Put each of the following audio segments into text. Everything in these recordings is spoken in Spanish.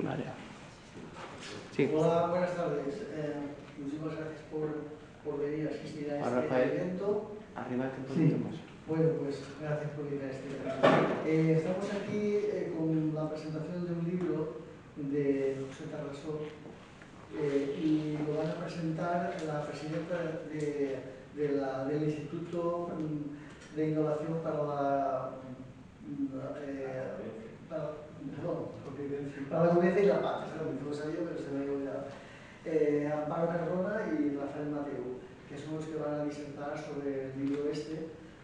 Vale. Sí. Hola, buenas tardes. Muchísimas gracias por venir a asistir a este evento. Arrímate un poquito más. Bueno, pues gracias por venir a este evento. Estamos aquí con la presentación de un libro de José Tarrasó y lo van a presentar la presidenta del Instituto de Innovación para la Convivencia y la Paz. No lo sabía, pero se me había olvidado. Amparo Cardona y Rafael Mateu, que son los que van a disertar sobre el libro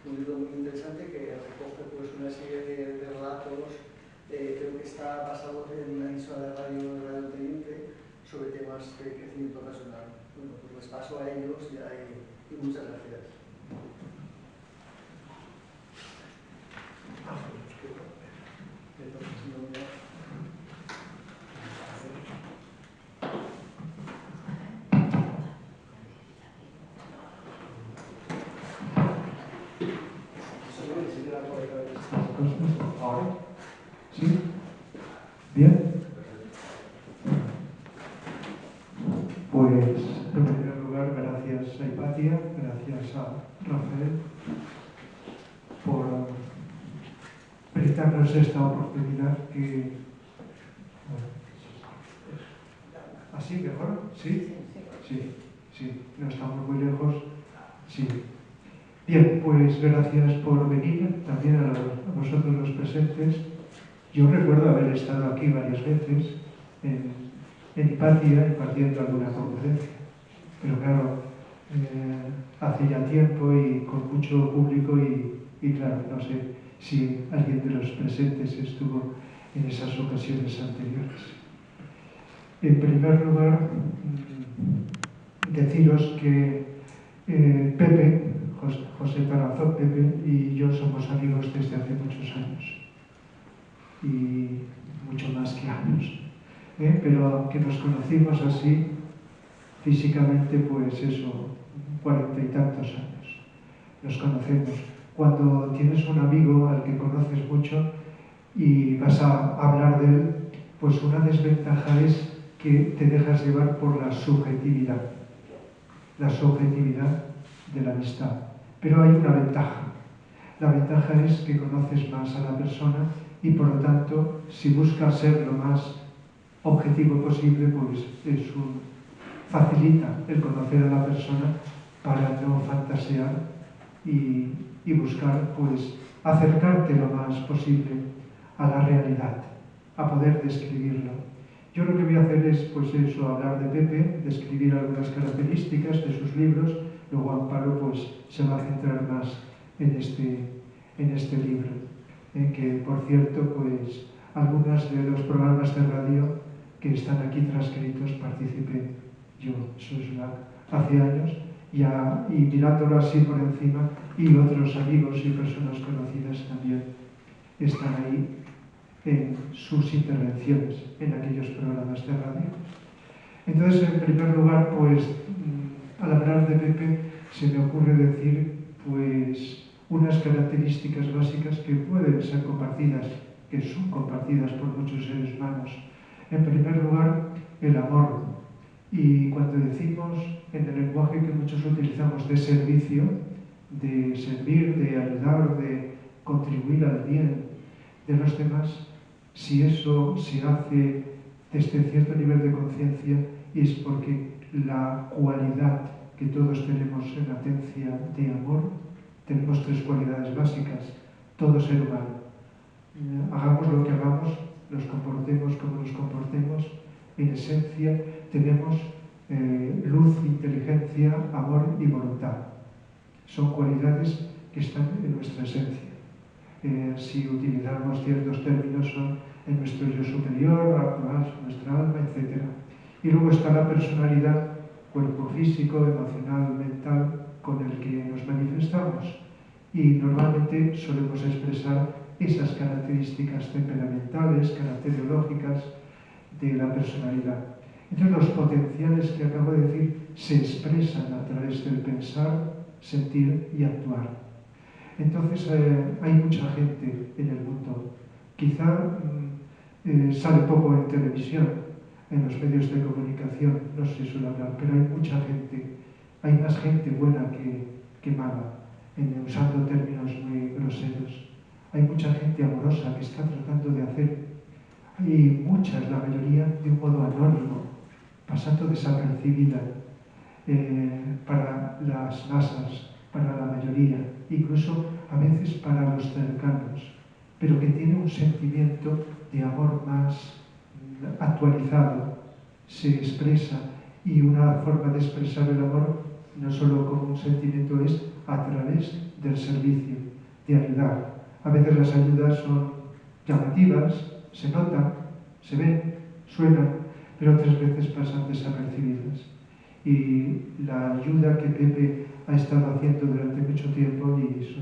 un libro muy interesante que recoge pues, una serie de relatos, creo que está basado en una emisora de Radio Teniente, sobre temas de crecimiento personal. Bueno, pues les paso a ellos y muchas gracias. ¿Ahora? ¿Sí? ¿Bien? Pues, en primer lugar, gracias a Hipatia, gracias a Rafael por brindarnos esta oportunidad que... Bueno, ¿así mejor? ¿Sí? Sí, no estamos muy lejos. Sí. Bien, pues gracias por venir, también a vosotros los presentes. Yo recuerdo haber estado aquí varias veces en Hipatia impartiendo alguna conferencia, pero claro, hace ya tiempo y con mucho público y claro, no sé si alguien de los presentes estuvo en esas ocasiones anteriores. En primer lugar, deciros que Pepe, José Tarrasó, Pepe y yo somos amigos desde hace muchos años y mucho más que años, pero que nos conocimos así físicamente, pues eso, 40 y tantos años. Nos conocemos. Cuando tienes un amigo al que conoces mucho y vas a hablar de él, pues una desventaja es que te dejas llevar por la subjetividad de la amistad. Pero hay una ventaja. La ventaja es que conoces más a la persona y por lo tanto, si buscas ser lo más objetivo posible, pues facilita el conocer a la persona para no fantasear y buscar pues acercarte lo más posible a la realidad, a poder describirlo. Yo lo que voy a hacer es pues eso, hablar de Pepe, describir algunas características de sus libros, luego Amparo pues se va a centrar más en este libro, que por cierto pues algunos de los programas de radio que están aquí transcritos participé yo, eso es hace años, y mirándolo así por encima, y otros amigos y personas conocidas también están ahí en sus intervenciones en aquellos programas de radio. Entonces, en primer lugar, pues, al hablar de Pepe, se me ocurre decir, pues, unas características básicas que pueden ser compartidas, que son compartidas por muchos seres humanos. En primer lugar, el amor. Y cuando decimos en el lenguaje que muchos utilizamos de servicio, de servir, de ayudar, de contribuir al bien de los demás, si eso se hace desde cierto nivel de conciencia, es porque la cualidad que todos tenemos en latencia de amor, tenemos tres cualidades básicas, todo ser humano. Hagamos lo que hagamos, nos comportemos como nos comportemos, en esencia tenemos luz, inteligencia, amor y voluntad. Son cualidades que están en nuestra esencia. Si utilizamos ciertos términos, son en nuestro yo superior, nuestra alma, etc. Y luego está la personalidad, cuerpo físico, emocional, mental, con el que nos manifestamos. Y normalmente solemos expresar esas características temperamentales, caracterológicas de la personalidad. Entonces los potenciales que acabo de decir se expresan a través del pensar, sentir y actuar. Entonces hay mucha gente en el mundo. Quizá sale poco en televisión, en los medios de comunicación, no se suele hablar, pero hay mucha gente, hay más gente buena que mala, usando términos muy groseros. Hay mucha gente amorosa que está tratando de hacer, hay muchas, la mayoría, de un modo anónimo, pasando desapercibida para las masas, para la mayoría, incluso a veces para los cercanos, pero que tiene un sentimiento de amor más actualizado, se expresa, y una forma de expresar el amor no solo como un sentimiento, es a través del servicio, de ayudar. A veces las ayudas son llamativas, se notan, se ven, suenan, pero otras veces pasan desapercibidas. Y la ayuda que Pepe ha estado haciendo durante mucho tiempo, y eso,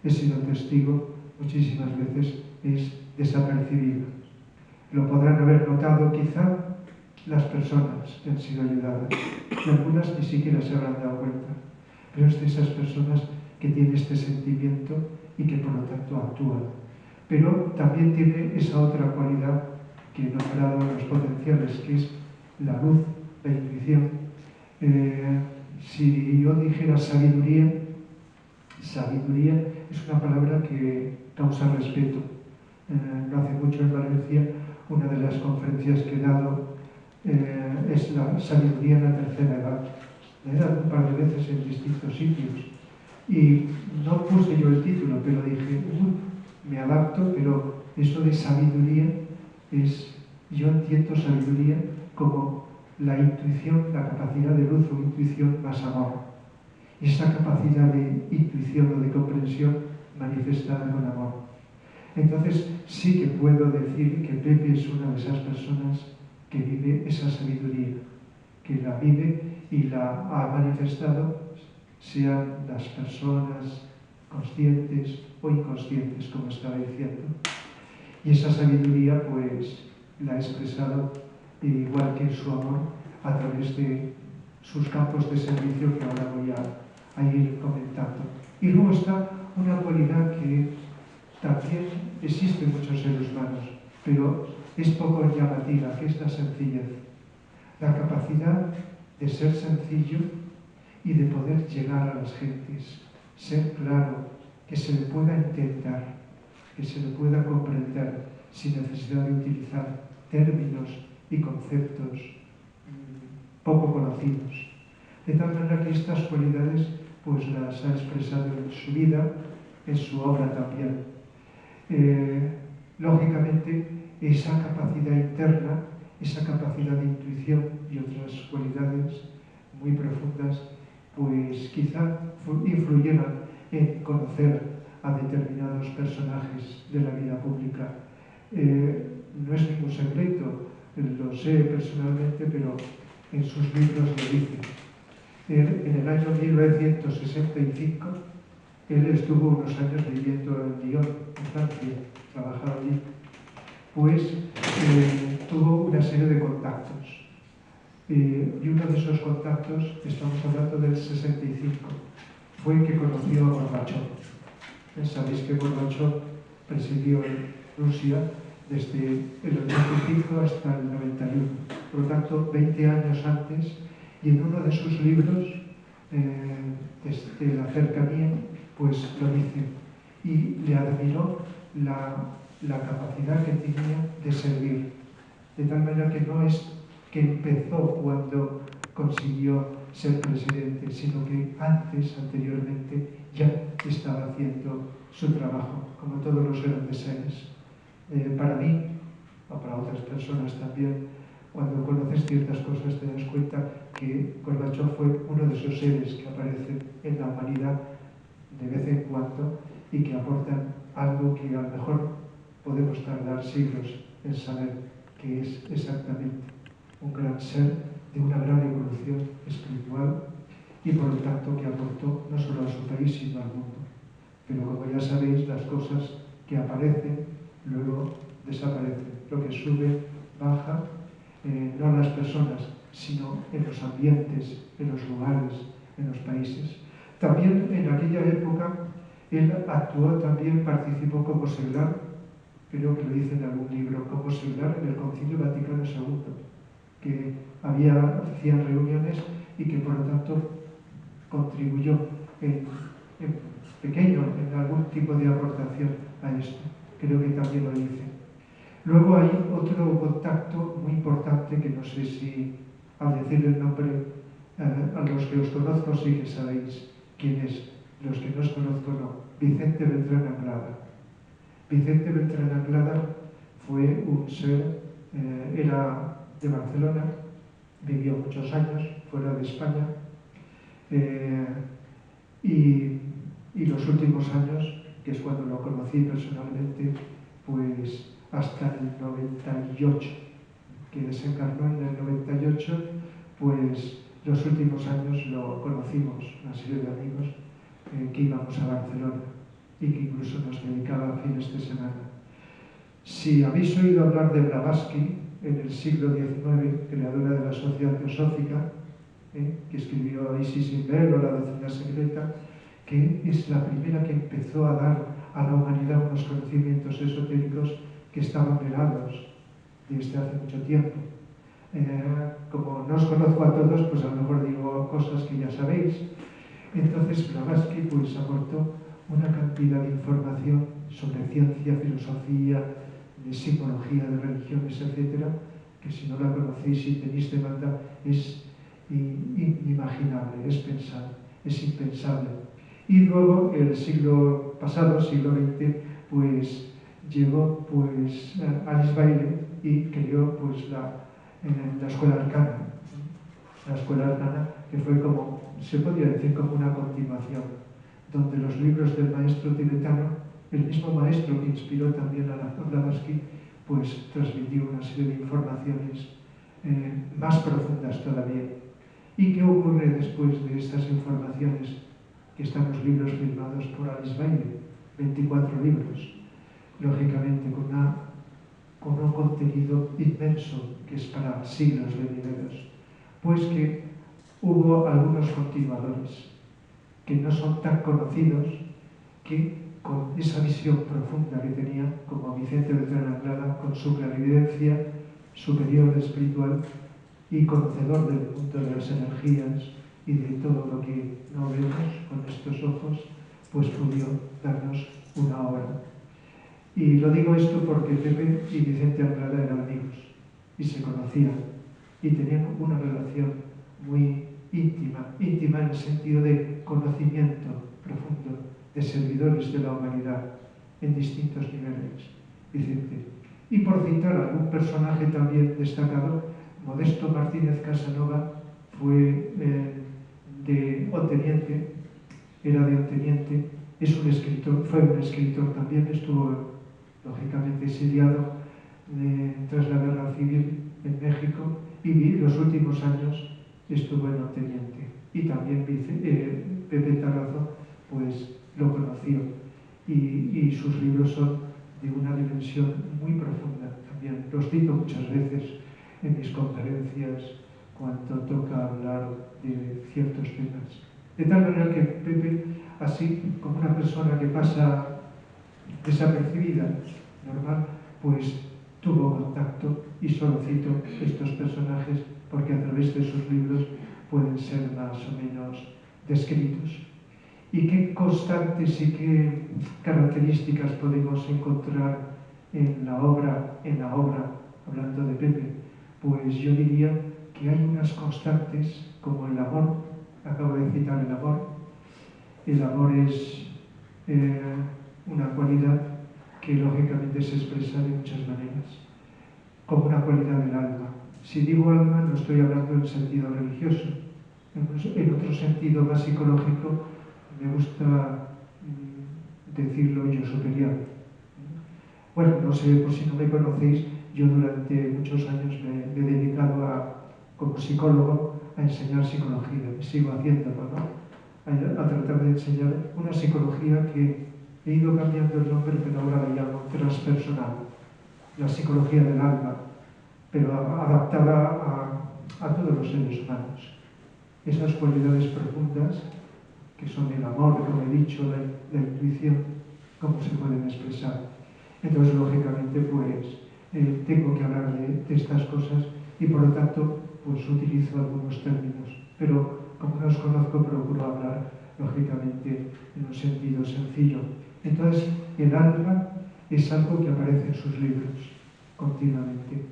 he sido testigo muchísimas veces, es desapercibida. Lo podrán haber notado quizá las personas que han sido ayudadas, y algunas ni siquiera se habrán dado cuenta, pero es de esas personas que tienen este sentimiento y que por lo tanto actúan. Pero también tiene esa otra cualidad que he nombrado en los potenciales, que es la luz, la intuición. Si yo dijera sabiduría, sabiduría es una palabra que causa respeto. No hace mucho en Valencia, una de las conferencias que he dado es la sabiduría en la tercera edad. La he dado un par de veces en distintos sitios y no puse yo el título, pero dije, me adapto, pero eso de sabiduría es, yo entiendo sabiduría como la intuición, la capacidad de luz o intuición más amor. Y esa capacidad de intuición o de comprensión manifestada con amor. Entonces sí que puedo decir que Pepe es una de esas personas que vive esa sabiduría, que la vive y la ha manifestado, sean las personas conscientes o inconscientes, como estaba diciendo. Y esa sabiduría pues la ha expresado, igual que su amor, a través de sus campos de servicio que ahora voy a ir comentando. Y luego está una cualidad que también existe en muchos seres humanos, pero es poco llamativa, que es la sencillez. La capacidad de ser sencillo y de poder llegar a las gentes, ser claro, que se le pueda entender, que se le pueda comprender sin necesidad de utilizar términos y conceptos poco conocidos. De tal manera que estas cualidades pues las ha expresado en su vida, en su obra también. Lógicamente, esa capacidad interna, esa capacidad de intuición y otras cualidades muy profundas, pues quizá influyeran en conocer a determinados personajes de la vida pública. No es ningún secreto, lo sé personalmente, pero en sus libros lo dice. En el año 1965, él estuvo unos años viviendo en Lyon, en Francia, trabajaba allí. Pues tuvo una serie de contactos. Y uno de esos contactos, estamos hablando del 65, fue que conoció a Gorbachov. Sabéis que Gorbachov presidió en Rusia desde el 85 hasta el 91, por lo tanto 20 años antes, y en uno de sus libros, desde la cercanía, pues lo dice, y le admiró la capacidad que tenía de servir, de tal manera que no es que empezó cuando consiguió ser presidente, sino que anteriormente, ya estaba haciendo su trabajo, como todos los grandes seres. Para mí, o para otras personas también, cuando conoces ciertas cosas te das cuenta que Gorbachov fue uno de esos seres que aparecen en la humanidad de vez en cuando y que aportan algo que a lo mejor podemos tardar siglos en saber que es exactamente un gran ser de una gran evolución espiritual y por lo tanto que aportó no solo a su país sino al mundo. Pero como ya sabéis, las cosas que aparecen luego desaparecen. Lo que sube, baja, no en las personas, sino en los ambientes, en los lugares, en los países. También en aquella época él actuó, también participó como seglar, creo que lo dice en algún libro, como como similar en el Concilio Vaticano II, que hacían reuniones y que por lo tanto contribuyó en pequeño, en algún tipo de aportación a esto. Creo que también lo hice. Luego hay otro contacto muy importante que no sé si al decir el nombre a los que os conozco sí que sabéis quién es, los que no os conozco no. Vicente Beltrán Anglada. Vicente Beltrán Anglada fue un ser, era de Barcelona, vivió muchos años fuera de España, y los últimos años, que es cuando lo conocí personalmente, pues hasta el 98, que desencarnó en el 98, pues los últimos años lo conocimos, una serie de amigos que íbamos a Barcelona y que incluso nos dedicaba fines de semana. Si habéis oído hablar de Blavatsky en el siglo XIX, creadora de la Sociedad Teosófica, que escribió Isis in Velo, La Doctrina Secreta, que es la primera que empezó a dar a la humanidad unos conocimientos esotéricos que estaban velados desde hace mucho tiempo. Como no os conozco a todos, pues a lo mejor digo cosas que ya sabéis. Entonces Blavatsky pues aportó una cantidad de información sobre ciencia, filosofía, de psicología, de religiones, etcétera, que si no la conocéis y tenéis demanda es inimaginable, es impensable. Y luego el siglo pasado, siglo XX, pues llegó pues Alice Bailey y creó pues la escuela arcana. La escuela arcana, que fue como, se podría decir como una continuación, donde los libros del maestro tibetano, el mismo maestro que inspiró también a Blavatsky, pues transmitió una serie de informaciones más profundas todavía. ¿Y qué ocurre después de estas informaciones? Que están los libros firmados por Alice Bailey, 24 libros, lógicamente con un contenido inmenso que es para siglos venideros. Pues que hubo algunos continuadores que no son tan conocidos, que con esa visión profunda que tenía, como Vicente Beltrán Anglada, con su clarividencia superior espiritual y conocedor del mundo de las energías y de todo lo que no vemos con estos ojos, pues pudo darnos una obra. Y lo digo esto porque Pepe y Vicente Anglada eran amigos y se conocían y tenían una relación muy íntima en el sentido de conocimiento profundo, de servidores de la humanidad en distintos niveles, Vicente. Y por citar algún personaje también destacado, Modesto Martínez Casanova fue de Onteniente, era de Onteniente, es un escritor, fue un escritor también, estuvo lógicamente exiliado tras la guerra civil en México y los últimos años estuvo en Onteniente. Y también Pepe Tarrazo pues lo conoció y sus libros son de una dimensión muy profunda también. Los cito muchas veces en mis conferencias cuando toca hablar de ciertos temas. De tal manera que Pepe, así como una persona que pasa desapercibida, normal, pues tuvo contacto y solo cito estos personajes porque a través de sus libros pueden ser más o menos descritos. ¿Y qué constantes y qué características podemos encontrar en la obra, hablando de Pepe? Pues yo diría que hay unas constantes como el amor, acabo de citar el amor. El amor es una cualidad que lógicamente se expresa de muchas maneras, como una cualidad del alma. Si digo alma no estoy hablando en sentido religioso, en otro sentido más psicológico me gusta decirlo yo superior. Bueno, no sé, por si no me conocéis, yo durante muchos años me he dedicado como psicólogo a enseñar psicología, y sigo haciéndolo, ¿no? A tratar de enseñar una psicología que he ido cambiando el nombre, pero ahora la llamo transpersonal, la psicología del alma, pero adaptada a todos los seres humanos. Esas cualidades profundas, que son el amor, como he dicho, la intuición, cómo se pueden expresar. Entonces, lógicamente, pues tengo que hablar de estas cosas y por lo tanto pues utilizo algunos términos, pero como no os conozco procuro hablar lógicamente en un sentido sencillo. Entonces el alma es algo que aparece en sus libros continuamente,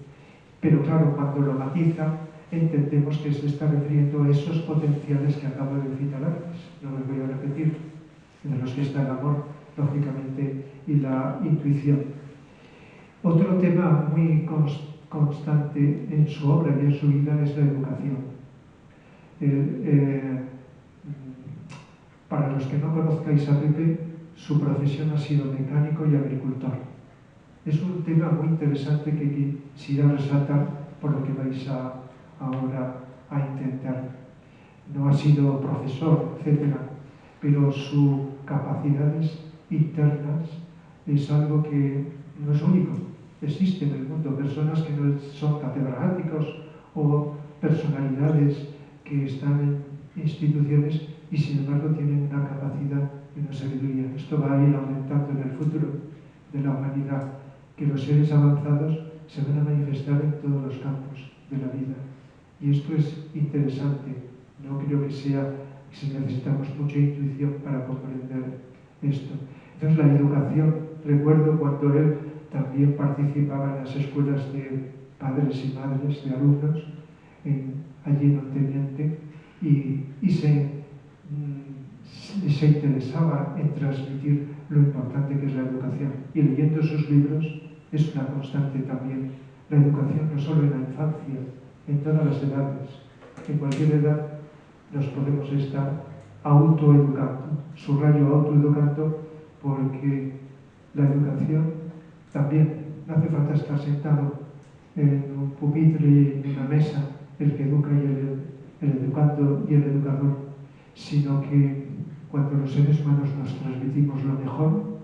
pero claro, cuando lo matiza entendemos que se está refiriendo a esos potenciales que acabo de citar antes, no los voy a repetir, de los que está el amor, lógicamente, y la intuición. Otro tema muy constante en su obra y en su vida es la educación. Para los que no conozcáis a Pepe, su profesión ha sido mecánico y agricultor. Es un tema muy interesante que quisiera resaltar por lo que vais ahora a intentar. No ha sido profesor, etcétera, pero sus capacidades internas es algo que no es único. Existe en el mundo personas que no son catedráticos o personalidades que están en instituciones y sin embargo tienen una capacidad y una sabiduría. Esto va a ir aumentando en el futuro de la humanidad, que los seres avanzados se van a manifestar en todos los campos de la vida. Y esto es interesante. No creo que necesitamos mucha intuición para comprender esto. Entonces la educación, recuerdo cuando él también participaba en las escuelas de padres y madres de alumnos allí en Onteniente y se interesaba en transmitir lo importante que es la educación. Y leyendo sus libros es una constante también. La educación no solo en la infancia, en todas las edades. En cualquier edad nos podemos estar autoeducando, subrayo autoeducando, porque la educación también no hace falta estar sentado en un pupitre y en una mesa el que educa y el educando y el educador, sino que cuando los seres humanos nos transmitimos lo mejor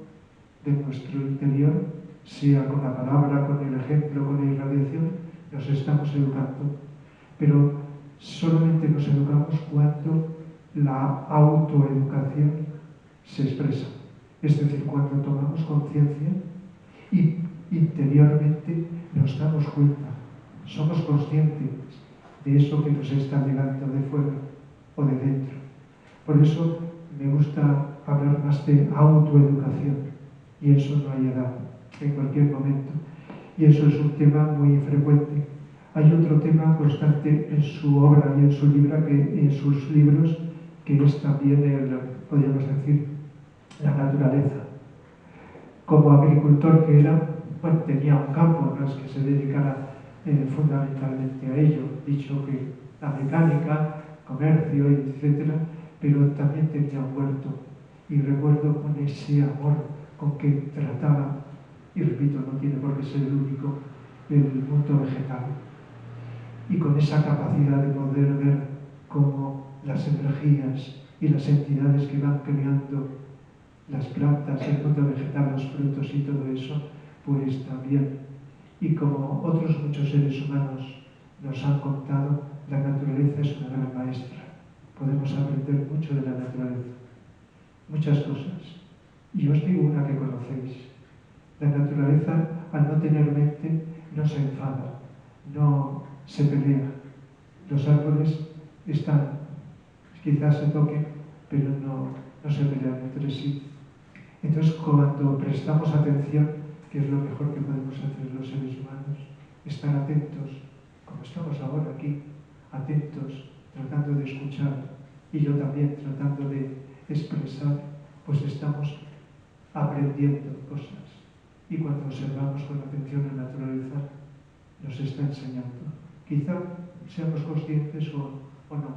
de nuestro interior, sea con la palabra, con el ejemplo, con la irradiación, nos estamos educando. Pero solamente nos educamos cuando la autoeducación se expresa. Es decir, cuando tomamos conciencia y interiormente nos damos cuenta, somos conscientes de eso que nos está llegando de fuera o de dentro. Por eso me gusta hablar más de autoeducación, y eso no hay edad, en cualquier momento. Y eso es un tema muy frecuente. Hay otro tema constante en su obra y en sus libros, que es también, podríamos decir, la naturaleza. Como agricultor que era, bueno, tenía un campo, no es que se dedicara fundamentalmente a ello, dicho que la mecánica, comercio, etcétera, pero también tenía un huerto. Y recuerdo con ese amor con que trataba, y repito, no tiene por qué ser el único, el mundo vegetal. Y con esa capacidad de poder ver cómo las energías y las entidades que van creando las plantas, el mundo vegetal, los frutos y todo eso, pues también. Y como otros muchos seres humanos nos han contado, la naturaleza es una gran maestra. Podemos aprender mucho de la naturaleza, muchas cosas. Y os digo una que conocéis. La naturaleza, al no tener mente, no se enfada, no se pelea. Los árboles están, quizás se toquen, pero no se pelean entre sí. Entonces, cuando prestamos atención, que es lo mejor que podemos hacer los seres humanos, estar atentos, como estamos ahora aquí, atentos, tratando de escuchar, y yo también tratando de expresar, pues estamos aprendiendo cosas. Y cuando observamos con atención la naturaleza, nos está enseñando. Quizá seamos conscientes o no,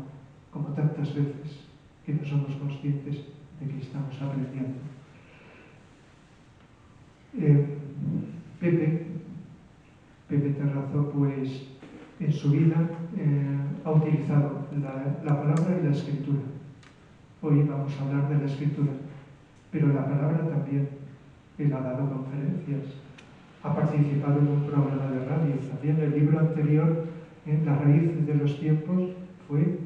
como tantas veces que no somos conscientes de que estamos aprendiendo. Pepe Terrazo, pues en su vida ha utilizado la palabra y la escritura. Hoy vamos a hablar de la escritura, pero la palabra también. Él ha dado conferencias, ha participado en un programa de radio. También el libro anterior, La raíz de los tiempos, fue,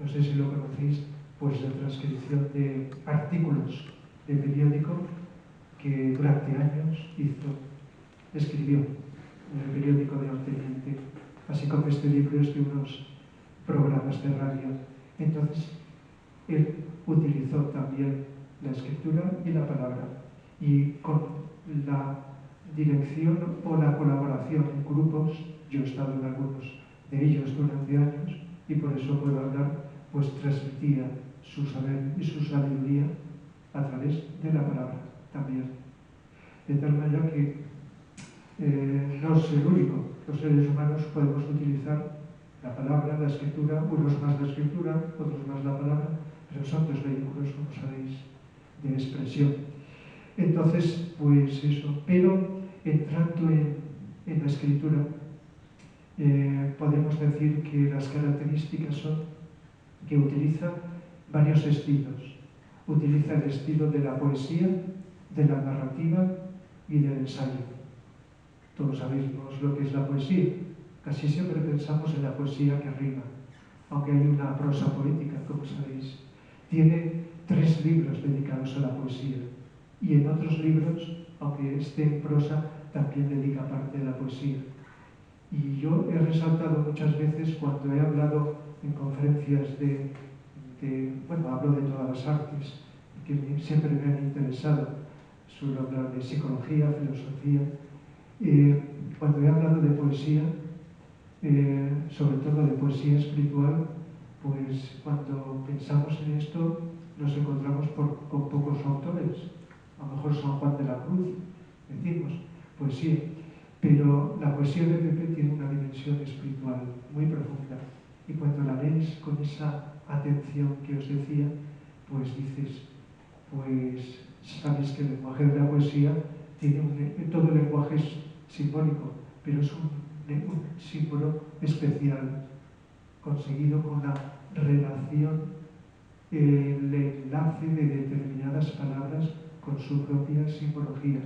no sé si lo conocéis, pues la transcripción de artículos de periódico que durante años escribió. en el periódico de Onteniente, así como este libro es de unos programas de radio. Entonces, él utilizó también la escritura y la palabra, y con la dirección o la colaboración en grupos, yo he estado en algunos de ellos durante años, y por eso puedo hablar, pues transmitía su saber y su sabiduría a través de la palabra también. De tal manera que no es el único. Los seres humanos podemos utilizar la palabra, la escritura, unos más la escritura, otros más la palabra, pero son dos vehículos, como sabéis, de expresión. Entonces, pues eso. Pero entrando en la escritura, podemos decir que las características son que utiliza varios estilos. Utiliza el estilo de la poesía, de la narrativa y del ensayo. Todos sabemos lo que es la poesía. Casi siempre pensamos en la poesía que rima, aunque hay una prosa poética, como sabéis. Tiene 3 libros dedicados a la poesía, y en otros libros, aunque esté en prosa, también dedica parte de la poesía. Y yo he resaltado muchas veces cuando he hablado en conferencias bueno, hablo de todas las artes, que siempre me han interesado. Suelo hablar de psicología, filosofía. Cuando he hablado de poesía, sobre todo de poesía espiritual, pues cuando pensamos en esto nos encontramos con pocos autores. A lo mejor San Juan de la Cruz, decimos, poesía. Pero la poesía de Pepe tiene una dimensión espiritual muy profunda. Y cuando la lees con esa atención que os decía, pues dices, pues sabes que el lenguaje de la poesía tiene todo el lenguaje es simbólico, pero es un símbolo especial, conseguido con la relación, el enlace de determinadas palabras con su propia simbología.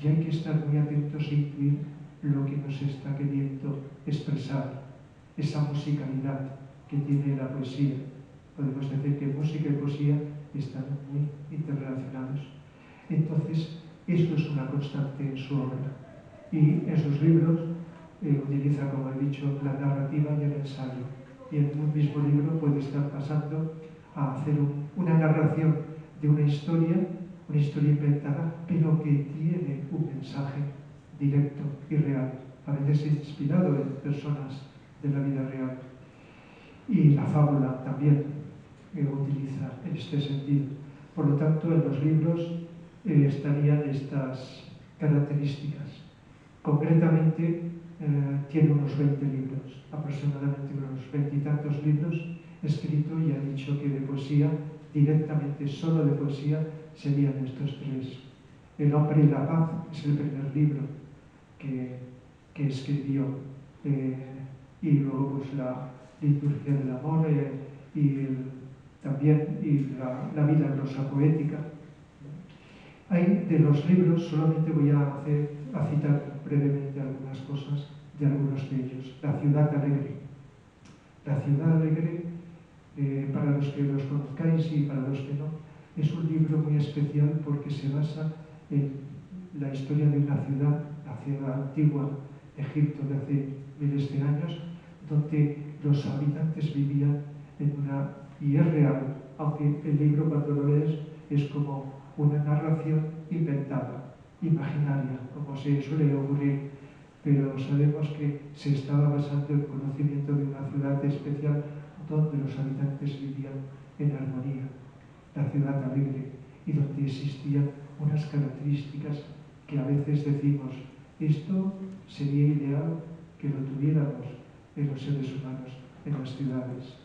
Y hay que estar muy atentos a intuir lo que nos está queriendo expresar, esa musicalidad que tiene la poesía. Podemos decir que música y poesía están muy interrelacionados. Entonces, esto es una constante en su obra. Y en sus libros utiliza, como he dicho, la narrativa y el ensayo. Y en un mismo libro puede estar pasando a hacer una narración de una historia inventada, pero que tiene un mensaje directo y real, a veces inspirado en personas de la vida real. Y la fábula también utiliza en este sentido. Por lo tanto, en los libros estarían estas características. Concretamente, tiene unos 20 libros, aproximadamente unos 20 y tantos libros escrito, y ha dicho que de poesía, directamente solo de poesía, serían estos 3. El hombre y la paz es el primer libro que escribió, y luego pues la liturgia del amor también la vida en prosa poética. Hay de los libros, solamente voy a citar brevemente algunas cosas de algunos de ellos. La ciudad alegre. La ciudad alegre, para los que los conozcáis y para los que no, es un libro muy especial porque se basa en la historia de una ciudad, la ciudad antigua de Egipto de hace miles de años, donde los habitantes vivían y es real, aunque el libro cuando lo lees es como una narración inventada, imaginaria, como se suele ocurrir, pero sabemos que se estaba basando en el conocimiento de una ciudad especial donde los habitantes vivían en armonía, la ciudad alegre, y donde existían unas características que a veces decimos, esto sería ideal que lo tuviéramos en los seres humanos, en las ciudades.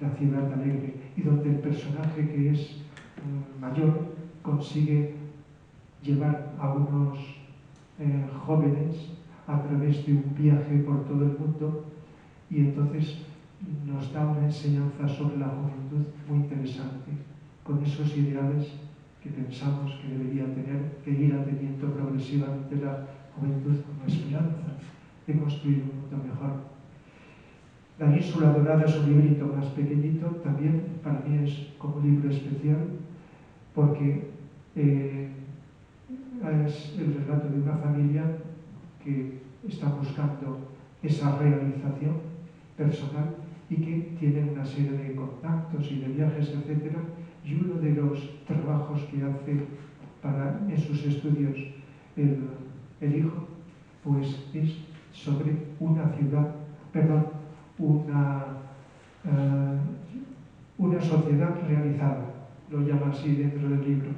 La ciudad alegre, y donde el personaje que es mayor consigue llevar a unos jóvenes a través de un viaje por todo el mundo, y entonces nos da una enseñanza sobre la juventud muy interesante, con esos ideales que pensamos que debería tener, que irá teniendo progresivamente la juventud como esperanza de construir un mundo mejor. La Ínsula Dorada es un librito más pequeñito, también para mí es como un libro especial, porque es el relato de una familia que están buscando esa realización personal y que tienen una serie de contactos y de viajes, etc. Y uno de los trabajos que hace en sus estudios el hijo, pues es sobre una ciudad, perdón, una sociedad realizada, lo llama así dentro del libro.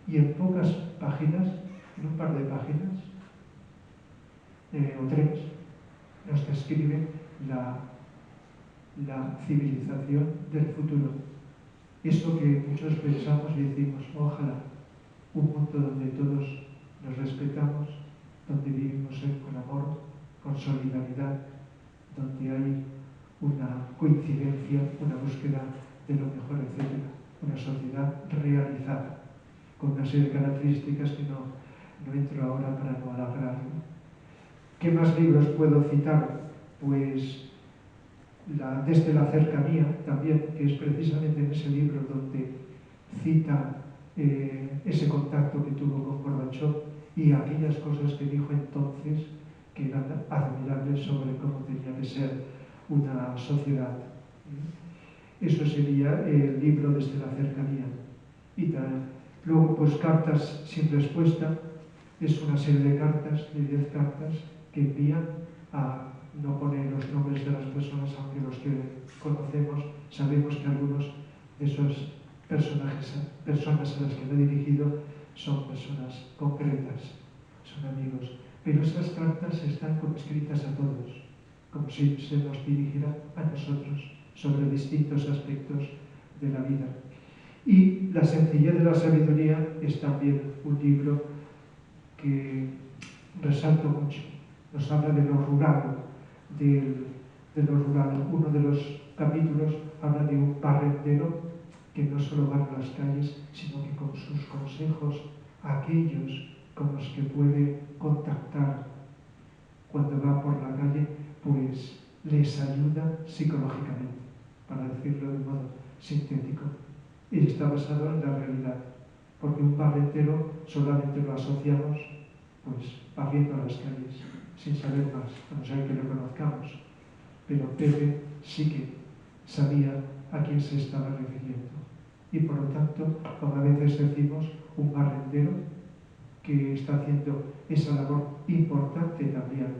Y en pocas páginas, en un par de páginas, o tres, nos describe la civilización del futuro. Eso que muchos pensamos y decimos, ojalá, un mundo donde todos nos respetamos, donde vivimos con amor, con solidaridad, donde hay una coincidencia, una búsqueda de lo mejor, etc. Una sociedad realizada, con una serie de características que no entro ahora para no alargarlo. ¿Qué más libros puedo citar? Pues Desde la cercanía también, que es precisamente en ese libro donde cita ese contacto que tuvo con Gorbachev y aquellas cosas que dijo entonces que eran admirables sobre cómo tenía que ser una sociedad. Eso sería el libro Desde la cercanía. Y luego, pues Cartas sin respuesta, es una serie de cartas, de 10 cartas, que envían no poner los nombres de las personas, aunque los que conocemos sabemos que algunos de esos personas a las que me he dirigido son personas concretas, son amigos. Pero esas cartas están como escritas a todos, como si se nos dirigiera a nosotros sobre distintos aspectos de la vida. Y La sencillez de la sabiduría es también un libro que resalto mucho. Nos habla de lo rural, de lo rural. Uno de los capítulos habla de un barrendero que no solo va a las calles, sino que con sus consejos a aquellos con los que puede contactar cuando va por la calle, pues les ayuda psicológicamente, para decirlo de modo sintético. Y está basado en la realidad, porque un barrendero solamente lo asociamos pues barriendo las calles, sin saber más, a no ser que lo conozcamos. Pero Pepe sí que sabía a quién se estaba refiriendo. Y por lo tanto, como a veces decimos, un barrendero que está haciendo esa labor importante también,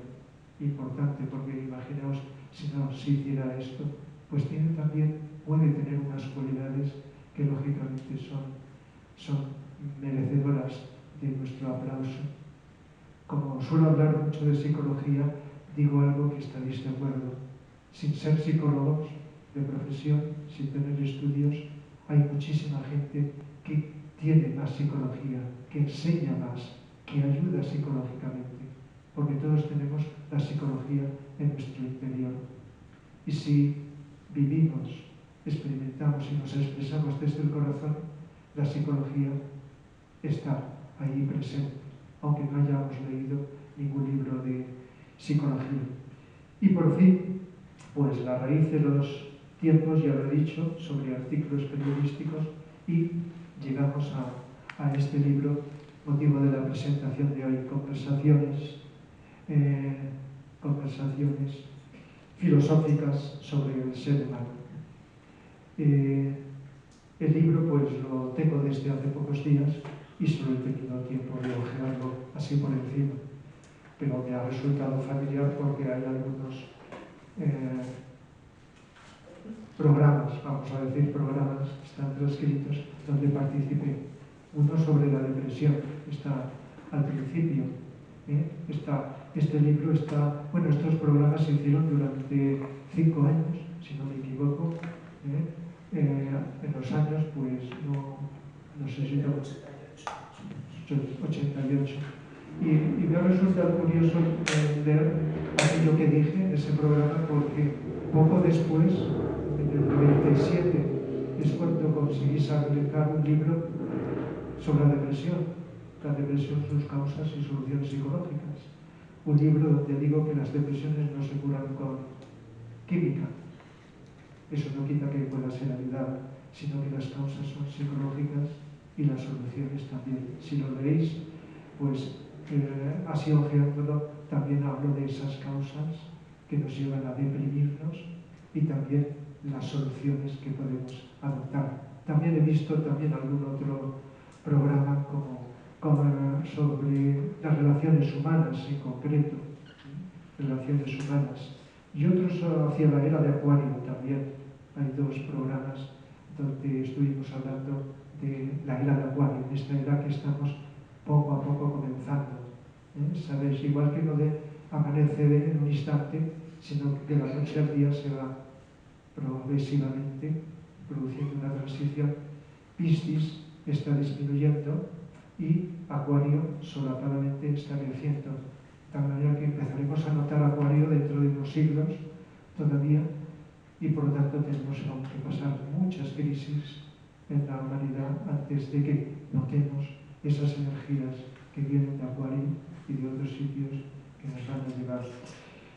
importante, porque imaginaos si no se hiciera esto, pues puede tener unas cualidades que lógicamente son merecedoras de nuestro aplauso. Como suelo hablar mucho de psicología, digo algo que estaréis de acuerdo. Sin ser psicólogos de profesión, sin tener estudios, hay muchísima gente que tiene más psicología, que enseña más, que ayuda psicológicamente, porque todos tenemos la psicología en nuestro interior. Y si vivimos, experimentamos y nos expresamos desde el corazón, la psicología está ahí presente, aunque no hayamos leído ningún libro de psicología. Y por fin, pues La raíz de los tiempos, ya lo he dicho, sobre artículos periodísticos, y llegamos a este libro, motivo de la presentación de hoy, conversaciones filosóficas sobre el ser humano. El libro pues lo tengo desde hace pocos días y solo he tenido tiempo de ojearlo así por encima, pero me ha resultado familiar porque hay algunos programas, vamos a decir programas, están transcritos donde participé. Uno sobre la depresión, está al principio. Este libro está, bueno, estos programas se hicieron durante 5 años, si no me equivoco. En los años, pues no sé si 88. Y me ha resultado curioso leer aquello que dije en ese programa, porque poco después, en el 97, es cuando conseguí sacar un libro sobre la depresión, sus causas y soluciones psicológicas. Un libro donde digo que las depresiones no se curan con química. Eso no quita que pueda ser ayudada, sino que las causas son psicológicas y las soluciones también. Si lo leéis, pues así ojeándolo, también hablo de esas causas que nos llevan a deprimirnos y también las soluciones que podemos adoptar. También he visto también algún otro programa como sobre las relaciones humanas en concreto, relaciones humanas, y otros hacia la era de Acuario también. Hay dos programas donde estuvimos hablando de la era de Acuario, en esta era que estamos poco a poco comenzando. ¿Sabes? Igual que no amanece en un instante, sino que de la noche al día se va progresivamente produciendo una transición. Piscis está disminuyendo y Acuario solapadamente está creciendo. De tal manera que empezaremos a notar Acuario dentro de unos siglos todavía, y por lo tanto tenemos aún que pasar muchas crisis en la humanidad antes de que notemos esas energías que vienen de Acuario y de otros sitios que nos van a llevar.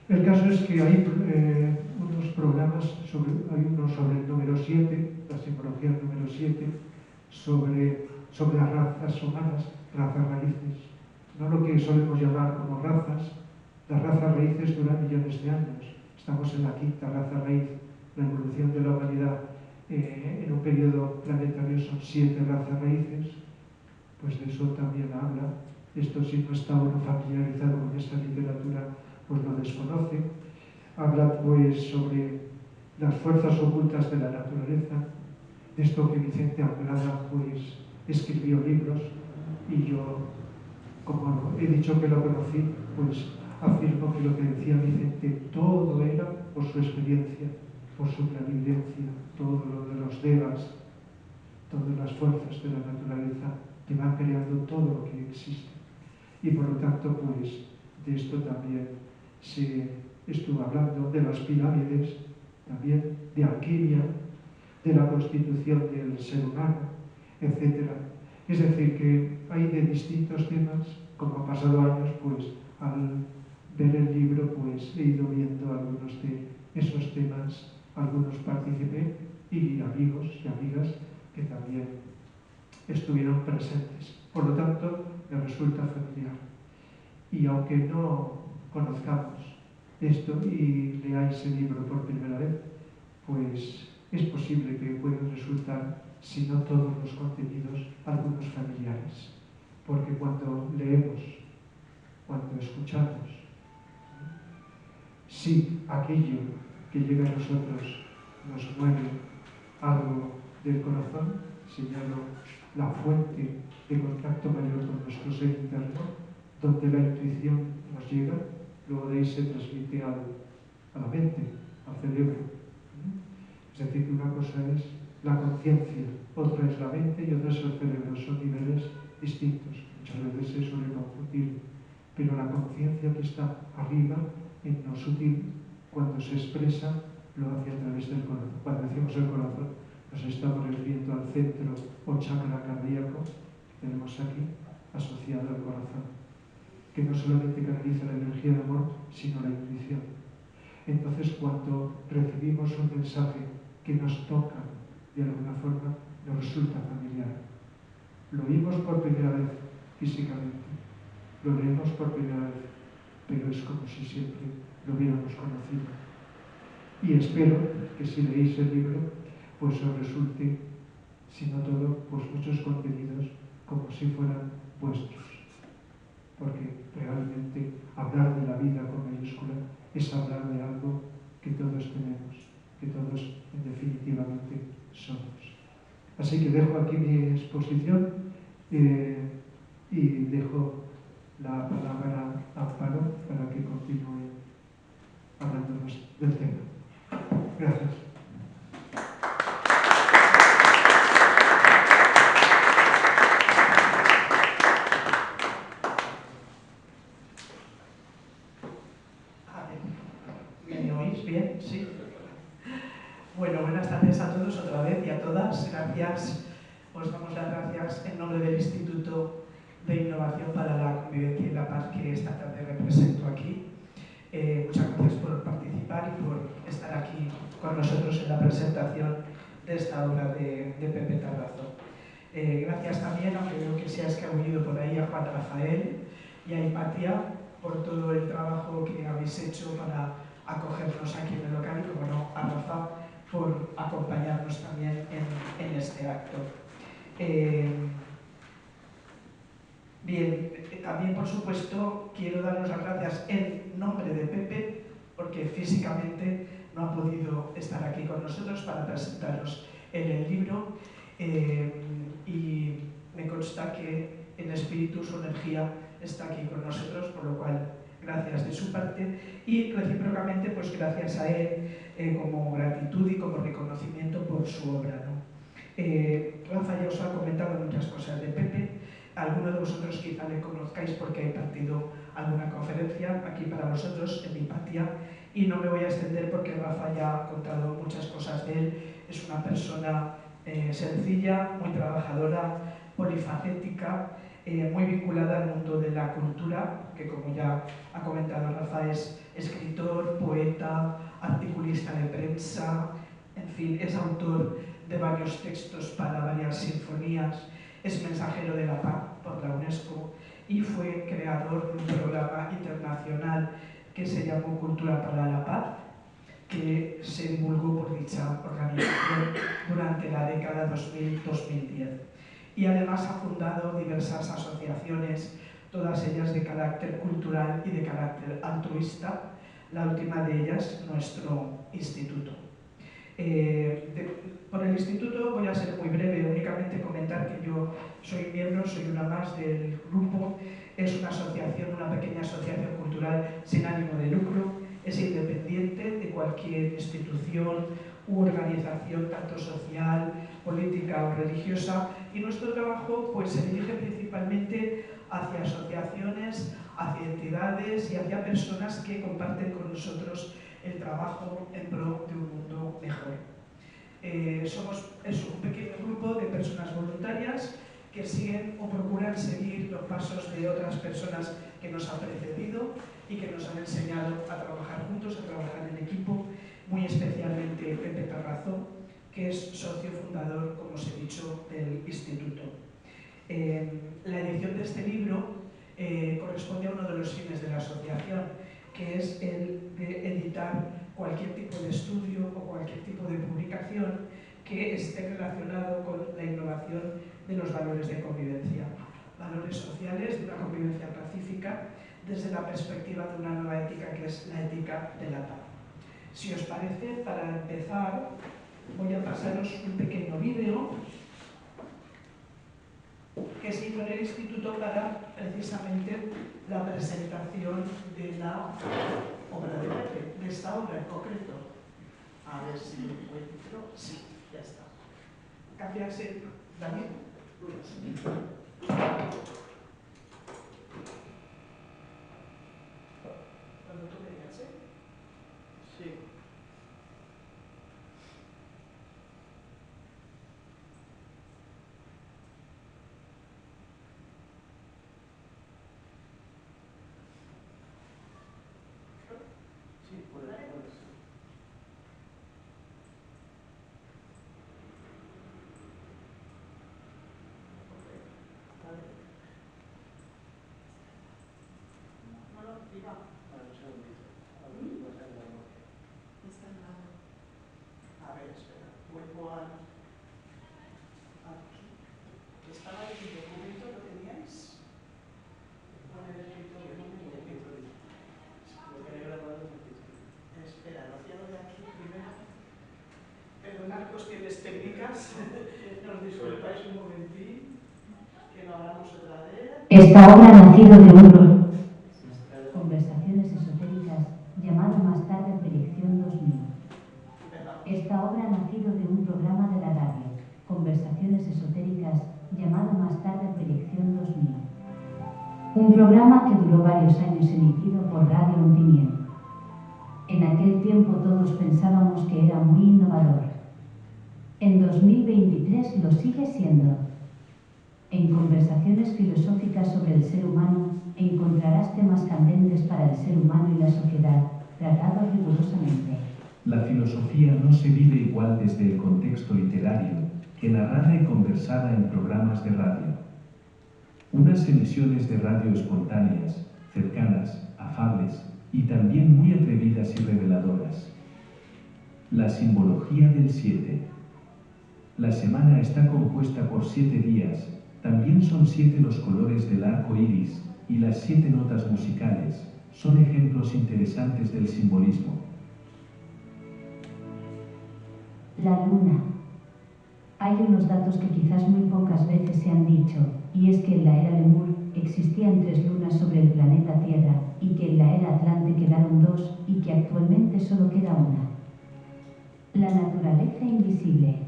El caso es que hay unos programas, hay uno sobre el número 7, la simbología número 7, sobre las razas humanas, razas raíces. No lo que solemos llamar como razas. Las razas raíces duran millones de años. Estamos en la quinta raza raíz. La evolución de la humanidad en un periodo planetario son 7 razas raíces. Pues de eso también habla. Esto, si no está uno familiarizado con esta literatura, pues lo desconoce. Habla pues sobre las fuerzas ocultas de la naturaleza, de esto que Vicente Anglada pues escribió libros, y yo, como he dicho que lo conocí, pues afirmo que lo que decía Vicente todo era por su experiencia, por su clarividencia, todo lo de los devas, todas las fuerzas de la naturaleza que van creando todo lo que existe. Y por lo tanto, pues de esto también se estuvo hablando, de las pirámides, también de alquimia, de la constitución del ser humano, etc. Es decir, que hay de distintos temas, como han pasado años, pues al ver el libro, pues he ido viendo algunos de esos temas, algunos participé, y amigos y amigas que también estuvieron presentes. Por lo tanto, me resulta familiar. Y aunque no conozcamos esto y leáis el libro por primera vez, pues es posible que puedan resultar, si no todos los contenidos, algunos familiares. Porque cuando leemos, cuando escuchamos, si aquello que llega a nosotros nos mueve algo del corazón, señalo la fuente de contacto mayor con nuestro ser interno, donde la intuición nos llega, luego de ahí se transmite a la mente, al cerebro. Es decir, que una cosa es la conciencia, otra es la mente y otra es el cerebro. Son niveles distintos. Muchas veces se suele confundir. Pero la conciencia que está arriba, en lo sutil, cuando se expresa, lo hace a través del corazón. Cuando decimos el corazón, nos estamos refiriendo al centro o chakra cardíaco que tenemos aquí, asociado al corazón, que no solamente canaliza la energía de amor, sino la intuición. Entonces, cuando recibimos un mensaje que nos toca de alguna forma, nos resulta familiar. Lo oímos por primera vez físicamente, lo leemos por primera vez, pero es como si siempre lo hubiéramos conocido. Y espero que si leéis el libro, pues os resulte, si no todo, pues muchos contenidos como si fueran vuestros. Porque realmente hablar de la vida con mayúscula es hablar de algo que todos tenemos, que todos definitivamente somos. Así que dejo aquí mi exposición y dejo la palabra a Amparo para que continúe hablándonos del tema. Gracias. ¿Me oís bien? Sí. Bueno, buenas tardes a todos otra vez y a todas. Gracias. Os damos las gracias en nombre del Instituto de Innovación para la Convivencia y la Paz que esta tarde represento aquí. Muchas gracias por participar y por estar aquí con nosotros en la presentación de esta obra de Pepe Tarrazo. Gracias también, aunque veo que se ha escabullido por ahí, a Juan Rafael y a Hipatia por todo el trabajo que habéis hecho para acogernos aquí en el local y, como no, a Rafa por acompañarnos también en este acto. Bien, también por supuesto quiero daros las gracias en nombre de Pepe, porque físicamente no ha podido estar aquí con nosotros para presentaros en el libro, y me consta que en espíritu su energía está aquí con nosotros, por lo cual gracias de su parte, y recíprocamente pues gracias a él como gratitud y como reconocimiento por su obra, ¿no? Rafa ya os ha comentado muchas cosas de Pepe. Algunos de vosotros quizá le conozcáis porque he partido alguna conferencia aquí para vosotros en Hipatia, y no me voy a extender porque Rafa ya ha contado muchas cosas de él. Es una persona sencilla, muy trabajadora, polifacética, muy vinculada al mundo de la cultura, que como ya ha comentado Rafa es escritor, poeta, articulista de prensa, en fin, es autor de varios textos para varias sinfonías, es mensajero de la paz por la UNESCO y fue creador de un programa internacional que se llamó Cultura para la Paz, que se divulgó por dicha organización durante la década 2000-2010. Y además ha fundado diversas asociaciones, todas ellas de carácter cultural y de carácter altruista, la última de ellas nuestro instituto. Por el instituto voy a ser muy breve, únicamente comentar que yo soy miembro, soy una más del grupo. Es una asociación, una pequeña asociación cultural sin ánimo de lucro, es independiente de cualquier institución u organización, tanto social, política o religiosa, y nuestro trabajo pues, se dirige principalmente hacia asociaciones, hacia entidades y hacia personas que comparten con nosotros el trabajo en pro de un mundo mejor. Somos un pequeño grupo de personas voluntarias que siguen o procuran seguir los pasos de otras personas que nos han precedido y que nos han enseñado a trabajar juntos, a trabajar en equipo, muy especialmente Pepe Tarrazó, que es socio fundador, como os he dicho, del instituto. La edición de este libro corresponde a uno de los fines de la asociación, que es el de editar cualquier tipo de estudio o cualquier tipo de publicación que esté relacionado con la innovación de los valores de convivencia, valores sociales de una convivencia pacífica desde la perspectiva de una nueva ética que es la ética de la paz. Si os parece, para empezar, voy a pasaros un pequeño vídeo que se hizo en el instituto para precisamente la presentación de la obra de Pepe, de esta obra en concreto. A ver si lo encuentro. Sí, ya está. Cambiarse, David. Cuando tú veas, ¿eh? Sí. Sí, puede ser. A ver, espera, vuelvo a aquí. ¿Estaba en el documento? ¿Lo teníais? Pone el escritorio, no me lo escritorio. Lo que he grabado es el escritorio. Espera, lo hacía de aquí primero. Perdonad cuestiones técnicas. Nos disculpáis un momentín. Que lo hagamos otra vez. Esta obra ha nacido de un Conversaciones esotéricas, llamado más tarde Proyección 2000. Esta obra ha nacido de un programa de la radio, Conversaciones esotéricas, llamado más tarde Proyección 2000. Un programa que duró varios años emitido por Radio Ontinyent. En aquel tiempo todos pensábamos que era muy innovador. En 2023 lo sigue siendo. En Conversaciones filosóficas sobre el ser humano, encontrarás temas candentes para el ser humano y la sociedad, tratados rigurosamente. La filosofía no se vive igual desde el contexto literario, que narrada y conversada en programas de radio. Unas emisiones de radio espontáneas, cercanas, afables y también muy atrevidas y reveladoras. La simbología del 7. La semana está compuesta por 7 días, también son 7 los colores del arco iris, y las 7 notas musicales son ejemplos interesantes del simbolismo. La luna. Hay unos datos que quizás muy pocas veces se han dicho, y es que en la era Lemur existían 3 lunas sobre el planeta Tierra, y que en la era Atlante quedaron 2, y que actualmente solo queda una. La naturaleza invisible.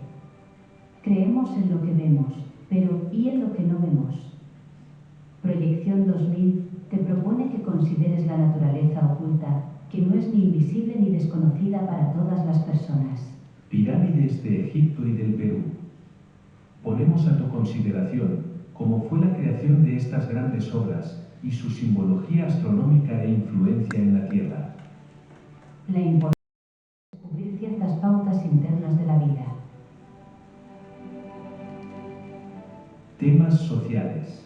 Creemos en lo que vemos, pero ¿y en lo que no vemos? Proyección 2000 te propone que consideres la naturaleza oculta, que no es ni invisible ni desconocida para todas las personas. Pirámides de Egipto y del Perú. Ponemos a tu consideración cómo fue la creación de estas grandes obras y su simbología astronómica e influencia en la Tierra. La importancia de descubrir ciertas pautas internas de la vida. Temas sociales.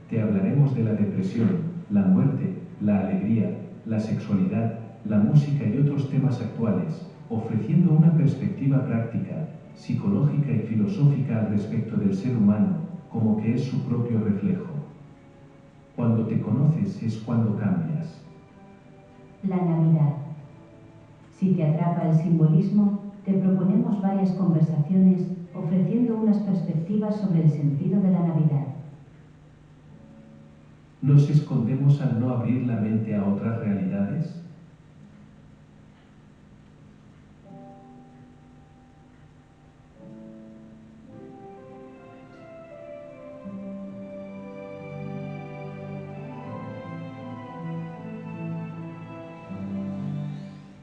Te hablaremos de la depresión, la muerte, la alegría, la sexualidad, la música y otros temas actuales, ofreciendo una perspectiva práctica, psicológica y filosófica al respecto del ser humano, como que es su propio reflejo. Cuando te conoces es cuando cambias. La Navidad. Si te atrapa el simbolismo, te proponemos varias conversaciones, ofreciendo unas perspectivas sobre el sentido de la Navidad. ¿Nos escondemos al no abrir la mente a otras realidades?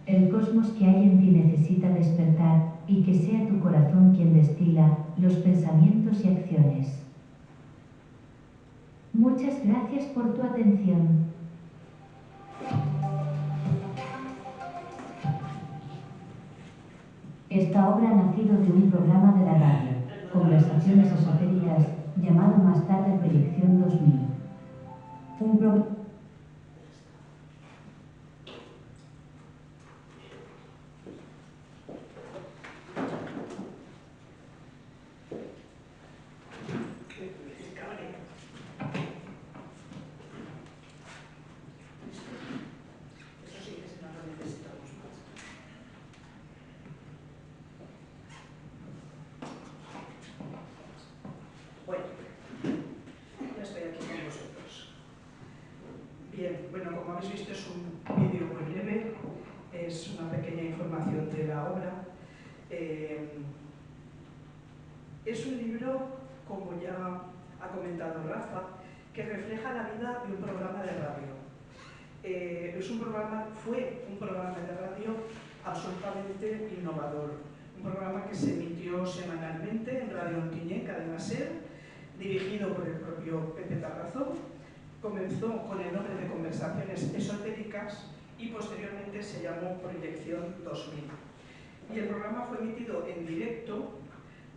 El cosmos que hay en ti necesita despertar, y que sea tu corazón quien destila los pensamientos y acciones. Muchas gracias por tu atención. Esta obra ha nacido de un programa de la radio, Conversaciones Esotéricas, llamado más tarde Proyección 2000. Un programa Bueno, ya estoy aquí con vosotros. Bien, bueno, como habéis visto es un vídeo muy breve, es una pequeña información de la obra. Es un libro, como ya ha comentado Rafa, que refleja la vida de un programa de radio. Fue un programa de radio absolutamente innovador, un programa que se emitió semanalmente en Radio Ontinyent, Cadena SER, dirigido por el propio Pepe Tarrazó. Comenzó con el nombre de Conversaciones Esotéricas y posteriormente se llamó Proyección 2000. Y el programa fue emitido en directo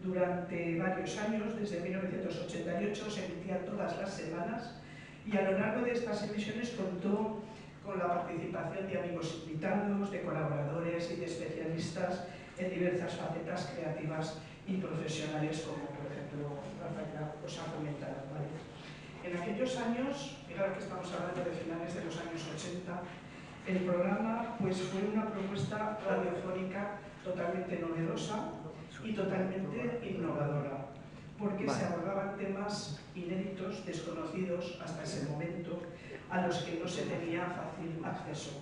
durante varios años, desde 1988 se emitía todas las semanas, y a lo largo de estas emisiones contó con la participación de amigos invitados, de colaboradores y de especialistas en diversas facetas creativas y profesionales, como por ejemplo Rafael os ha comentado, ¿vale? En aquellos años, fijaros que estamos hablando de finales de los años 80, el programa pues, fue una propuesta radiofónica totalmente novedosa y totalmente innovadora, porque se abordaban temas inéditos, desconocidos hasta ese momento, a los que no se tenía fácil acceso.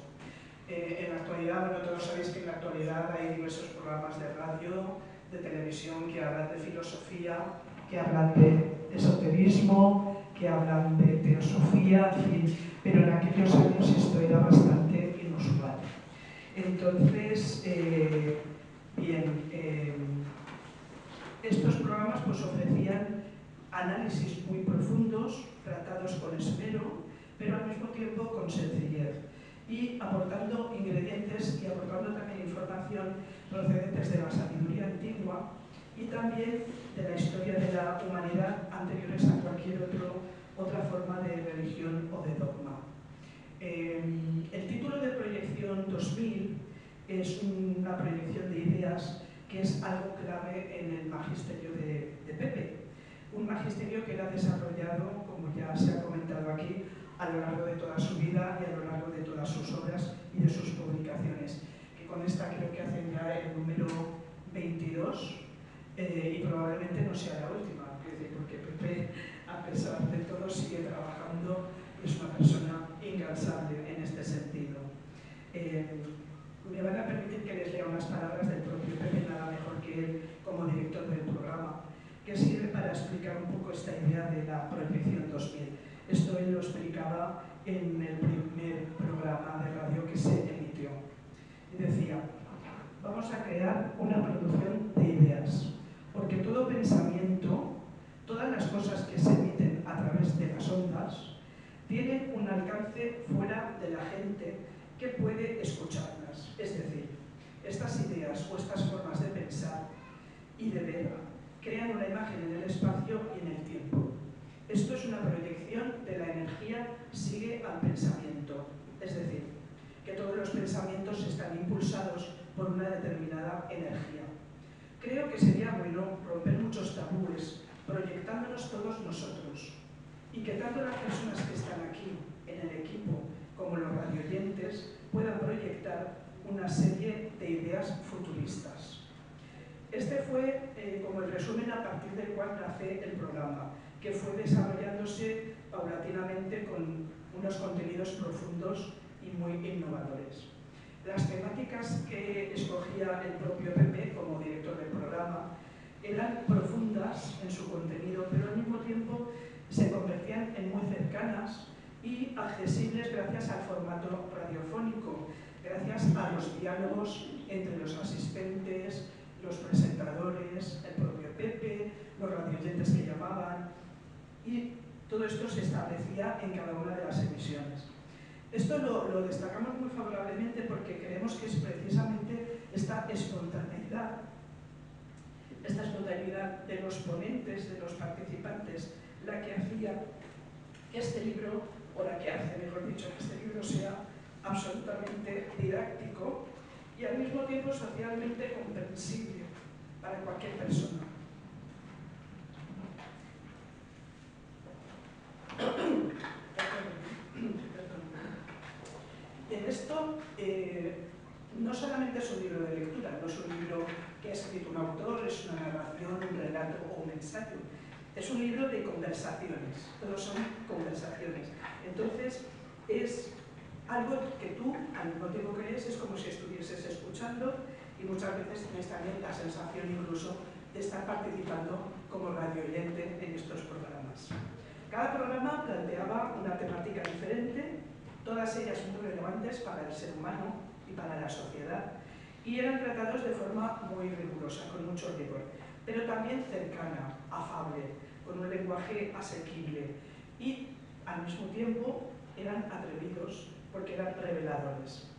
En la actualidad, bueno, todos sabéis que en la actualidad hay diversos programas de radio, de televisión que hablan de filosofía, que hablan de esoterismo, que hablan de teosofía, en fin, pero en aquellos años esto era bastante inusual. Entonces, estos programas pues, ofrecían análisis muy profundos, tratados con esmero, pero al mismo tiempo con sencillez, y aportando ingredientes y aportando también información procedentes de la sabiduría antigua y también de la historia de la humanidad anteriores a cualquier otra forma de religión o de dogma. El título de Proyección 2000 es una proyección de ideas que es algo clave en el magisterio de Pepe. Un magisterio que él ha desarrollado, como ya se ha comentado aquí, a lo largo de toda su vida y a lo largo de todas sus obras y de sus publicaciones. Que con esta creo que hacen ya el número 22 y probablemente no sea la última, porque Pepe, a pesar de todo, sigue trabajando y es una persona incansable en este sentido. Me van a permitir que les lea unas palabras del propio Pepe, nada mejor que él como director del programa, que sirve para explicar un poco esta idea de la Proyección 2000. Esto él lo explicaba en el primer programa de radio que se emitió. Y decía, vamos a crear una producción de ideas, porque todo pensamiento, todas las cosas que se emiten a través de las ondas, tienen un alcance fuera de la gente que puede escucharlas. Es decir, estas ideas o estas formas de pensar y de ver crean una imagen en el espacio y en el tiempo. Esto es una proyección de la energía sigue al pensamiento. Es decir, que todos los pensamientos están impulsados por una determinada energía. Creo que sería bueno romper muchos tabúes proyectándonos todos nosotros y que tanto las personas que están aquí en el equipo como los radioyentes puedan proyectar una serie de ideas futuristas. Este fue como el resumen a partir del cual nace el programa, que fue desarrollándose paulatinamente con unos contenidos profundos y muy innovadores. Las temáticas que escogía el propio Pepe como director del programa eran profundas en su contenido, pero al mismo tiempo se convertían en muy cercanas y accesibles gracias al formato radiofónico, gracias a los diálogos entre los asistentes, los presentadores, el propio Pepe, los radioyentes que llamaban, y todo esto se establecía en cada una de las emisiones. Esto lo destacamos muy favorablemente porque creemos que es precisamente esta espontaneidad de los ponentes, de los participantes, la que hacía que este libro, o la que hace, mejor dicho, que este libro sea absolutamente didáctico y al mismo tiempo socialmente comprensible para cualquier persona. En esto no solamente es un libro de lectura, no es un libro que ha escrito un autor, es una narración, un relato o un ensayo. Es un libro de conversaciones, todos son conversaciones. Entonces, es algo que tú, al mismo tiempo que lees, es como si estuvieses escuchando y muchas veces tienes también la sensación incluso de estar participando como radioyente en estos programas. Cada programa planteaba una temática diferente, todas ellas muy relevantes para el ser humano y para la sociedad, y eran tratados de forma muy rigurosa, con mucho rigor, pero también cercana, afable, con un lenguaje asequible y, al mismo tiempo, eran atrevidos porque eran reveladores.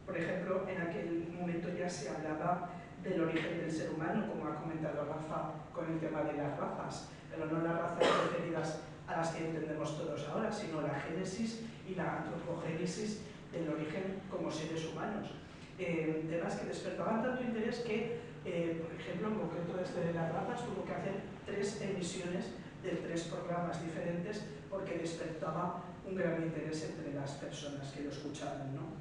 Por ejemplo, en aquel momento ya se hablaba del origen del ser humano, como ha comentado Rafa con el tema de las razas, pero no las razas referidas a las que entendemos todos ahora, sino la génesis y la antropogénesis del origen como seres humanos. Temas que despertaban tanto interés que, por ejemplo, en concreto este de las razas, tuvo que hacer 3 emisiones de 3 programas diferentes porque despertaba un gran interés entre las personas que lo escuchaban, ¿no?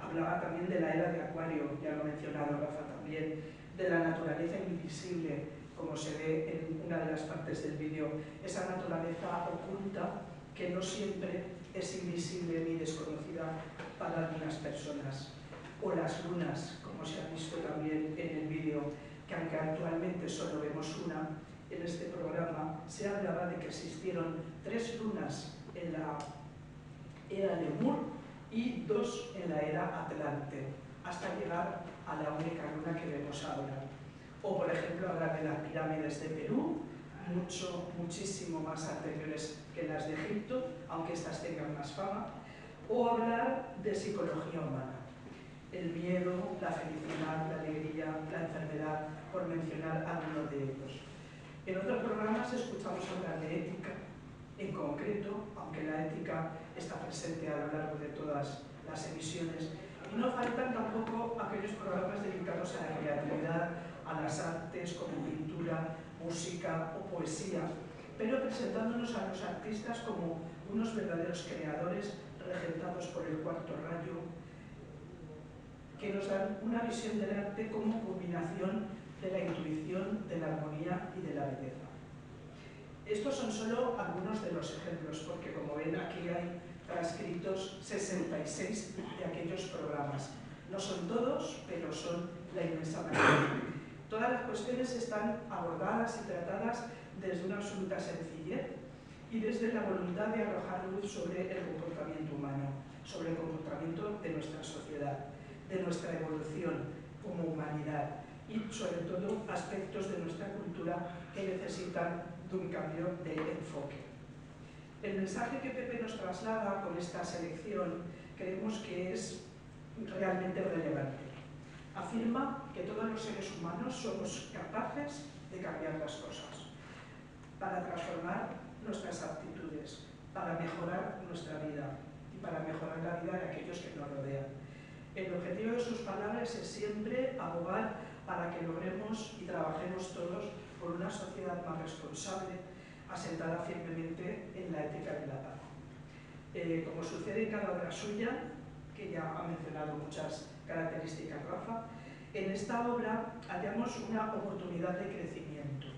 Hablaba también de la era de Acuario, ya lo ha mencionado Rafa también, de la naturaleza invisible, como se ve en una de las partes del vídeo, esa naturaleza oculta que no siempre es invisible ni desconocida para algunas personas. O las lunas, como se ha visto también en el vídeo, que aunque actualmente solo vemos una, en este programa se hablaba de que existieron 3 lunas en la era Lemur y 2 en la era Atlante, hasta llegar a la única luna que vemos ahora. O, por ejemplo, hablar de las pirámides de Perú, muchísimo más anteriores que las de Egipto, aunque estas tengan más fama. O hablar de psicología humana, el miedo, la felicidad, la alegría, la enfermedad, por mencionar algunos de ellos. En otros programas escuchamos hablar de ética, en concreto, aunque la ética está presente a lo largo de todas las emisiones, y no faltan tampoco aquellos programas dedicados a la creatividad, a las artes como pintura, música o poesía, pero presentándonos a los artistas como unos verdaderos creadores regentados por el cuarto rayo, que nos dan una visión del arte como combinación de la intuición, de la armonía y de la belleza. Estos son solo algunos de los ejemplos, porque como ven aquí hay transcritos 66 de aquellos programas. No son todos, pero son la inmensa mayoría. Todas las cuestiones están abordadas y tratadas desde una absoluta sencillez y desde la voluntad de arrojar luz sobre el comportamiento humano, sobre el comportamiento de nuestra sociedad, de nuestra evolución como humanidad y sobre todo aspectos de nuestra cultura que necesitan de un cambio de enfoque. El mensaje que Pepe nos traslada con esta selección creemos que es realmente relevante. Afirma que todos los seres humanos somos capaces de cambiar las cosas, para transformar nuestras actitudes, para mejorar nuestra vida y para mejorar la vida de aquellos que nos rodean. El objetivo de sus palabras es siempre abogar para que logremos y trabajemos todos por una sociedad más responsable, asentada firmemente en la ética de la paz. Como sucede en cada obra suya, que ya ha mencionado muchas características Rafa, en esta obra hallamos una oportunidad de crecimiento,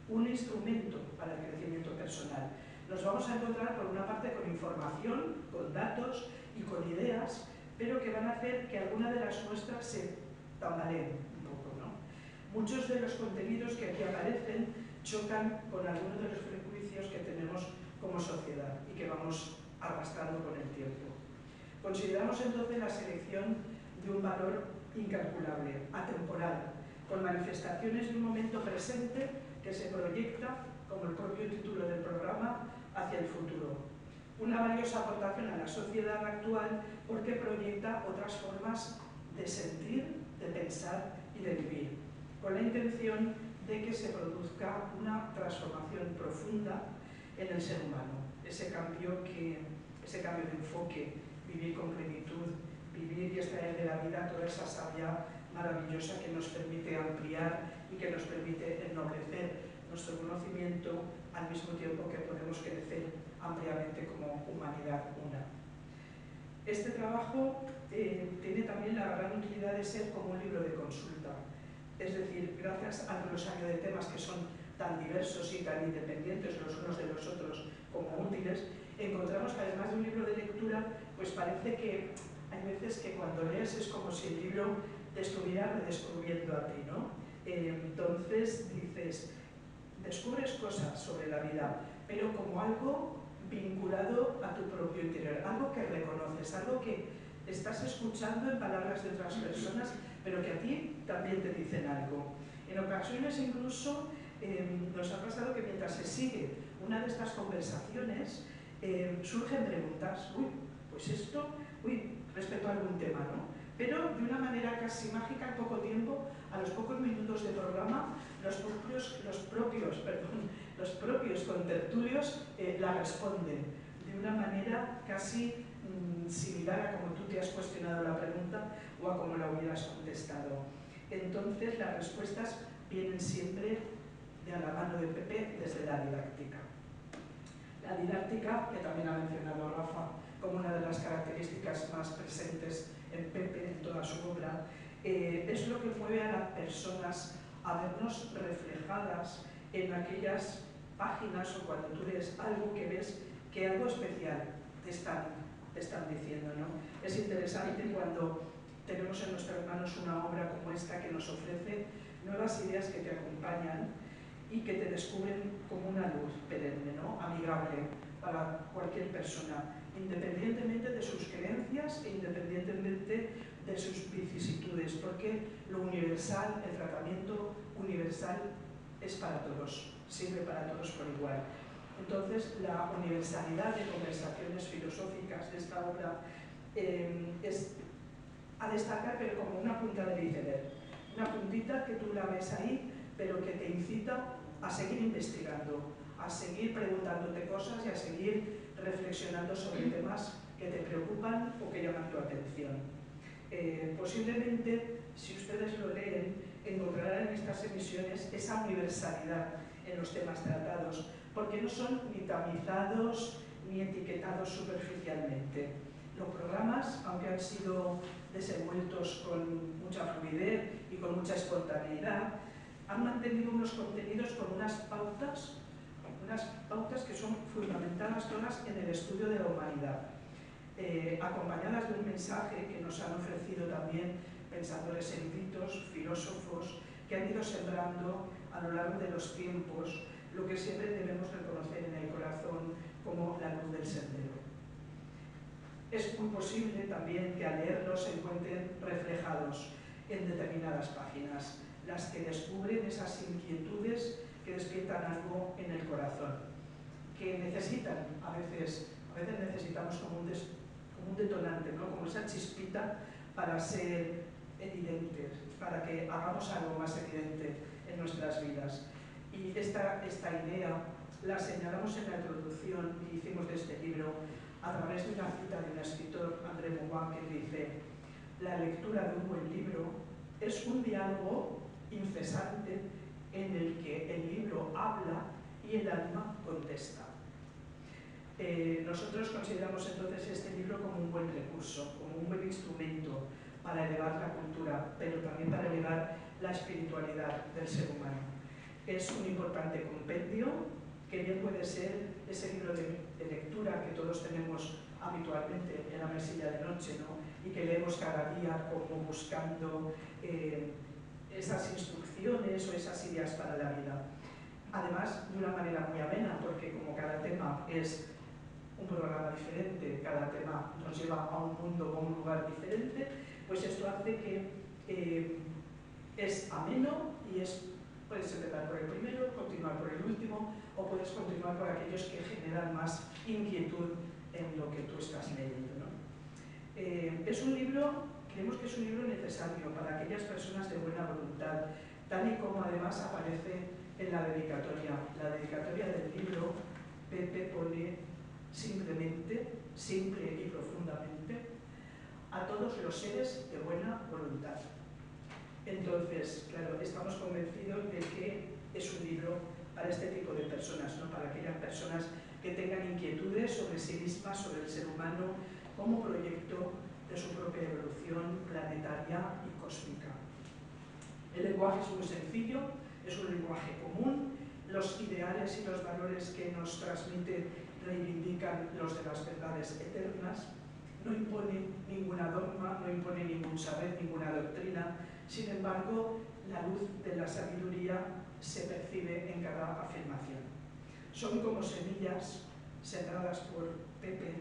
un instrumento para el crecimiento personal. Nos vamos a encontrar por una parte con información, con datos y con ideas, pero que van a hacer que alguna de las nuestras se tambaleen un poco, ¿no? Muchos de los contenidos que aquí aparecen chocan con algunos de los prejuicios que tenemos como sociedad y que vamos arrastrando con el tiempo. Consideramos entonces la selección de un valor incalculable, atemporal, con manifestaciones de un momento presente que se proyecta, como el propio título del programa, hacia el futuro. Una valiosa aportación a la sociedad actual porque proyecta otras formas de sentir, de pensar y de vivir, con la intención de que se produzca una transformación profunda en el ser humano. Ese cambio de enfoque, vivir con plenitud, vivir y extraer de la vida toda esa savia maravillosa que nos permite ampliar y que nos permite ennoblecer nuestro conocimiento al mismo tiempo que podemos crecer ampliamente como humanidad una. Este trabajo tiene también la gran utilidad de ser como un libro de consulta. Es decir, gracias al glosario de temas que son tan diversos y tan independientes los unos de los otros como útiles, encontramos que además de un libro de lectura, pues parece que hay veces que cuando lees es como si el libro te estuviera redescubriendo a ti, ¿no? Entonces dices, descubres cosas sobre la vida, pero como algo vinculado a tu propio interior, algo que reconoces, algo que estás escuchando en palabras de otras personas, pero que a ti también te dicen algo. En ocasiones incluso nos ha pasado que mientras se sigue una de estas conversaciones surgen preguntas, pues esto, respecto a algún tema, ¿no? Pero de una manera casi mágica, en poco tiempo, a los pocos minutos de programa, los propios contertulios la responden de una manera casi similar a como tú te has cuestionado la pregunta o a como la hubieras contestado. Entonces las respuestas vienen siempre de a la mano de Pepe desde la didáctica. La didáctica, que también ha mencionado Rafa como una de las características más presentes en Pepe, en toda su obra, es lo que mueve a las personas a vernos reflejadas en aquellas páginas o cuando tú lees algo que ves que algo especial te están diciendo, ¿no? Es interesante cuando tenemos en nuestras manos una obra como esta que nos ofrece nuevas ideas que te acompañan y que te descubren como una luz perenne, ¿no? Amigable para cualquier persona, independientemente de sus creencias e independientemente de sus vicisitudes, porque lo universal, el tratamiento universal es para todos, sirve para todos por igual. Entonces, la universalidad de conversaciones filosóficas de esta obra es a destacar, pero como una punta del iceberg. Una puntita que tú la ves ahí, pero que te incita a seguir investigando, a seguir preguntándote cosas y a seguir reflexionando sobre temas que te preocupan o que llaman tu atención. Posiblemente, si ustedes lo leen, encontrarán en estas emisiones esa universalidad en los temas tratados, porque no son ni tamizados ni etiquetados superficialmente. Los programas, aunque han sido desenvueltos con mucha fluidez y con mucha espontaneidad, han mantenido unos contenidos con unas pautas que son fundamentadas todas en el estudio de la humanidad, acompañadas de un mensaje que nos han ofrecido también pensadores eruditos, filósofos, que han ido sembrando a lo largo de los tiempos lo que siempre debemos reconocer en el corazón como la luz del sendero. Es muy posible también que al leerlos se encuentren reflejados en determinadas páginas, las que descubren esas inquietudes que despiertan algo en el corazón, que necesitan, a veces necesitamos como un detonante, ¿no? Como esa chispita para ser evidentes, para que hagamos algo más evidente en nuestras vidas. Y esta idea la señalamos en la introducción que hicimos de este libro a través de una cita de un escritor, André Mauban, que dice: la lectura de un buen libro es un diálogo incesante en el que el libro habla y el alma contesta. Nosotros consideramos entonces este libro como un buen recurso, como un buen instrumento para elevar la cultura, pero también para elevar la espiritualidad del ser humano. Es un importante compendio que bien puede ser ese libro de lectura que todos tenemos habitualmente en la mesilla de noche, ¿no? Y que leemos cada día como buscando esas instrucciones o esas ideas para la vida. Además, de una manera muy amena, porque como cada tema es un programa diferente, cada tema nos lleva a un mundo o a un lugar diferente, pues esto hace que es ameno y puedes empezar por el primero, continuar por el último, o puedes continuar por aquellos que generan más inquietud en lo que tú estás leyendo, ¿no? Es un libro, creemos que es un libro necesario para aquellas personas de buena voluntad, tal y como además aparece en la dedicatoria. La dedicatoria del libro, Pepe pone simplemente, simple y profundamente, a todos los seres de buena voluntad. Entonces, claro, estamos convencidos de que es un libro para este tipo de personas, ¿no? Para aquellas personas que tengan inquietudes sobre sí mismas, sobre el ser humano, como proyecto de su propia evolución planetaria y cósmica. El lenguaje es muy sencillo, es un lenguaje común, los ideales y los valores que nos transmite reivindican los de las verdades eternas, no impone ninguna dogma, no impone ningún saber, ninguna doctrina. Sin embargo, la luz de la sabiduría se percibe en cada afirmación. Son como semillas sembradas por Pepe,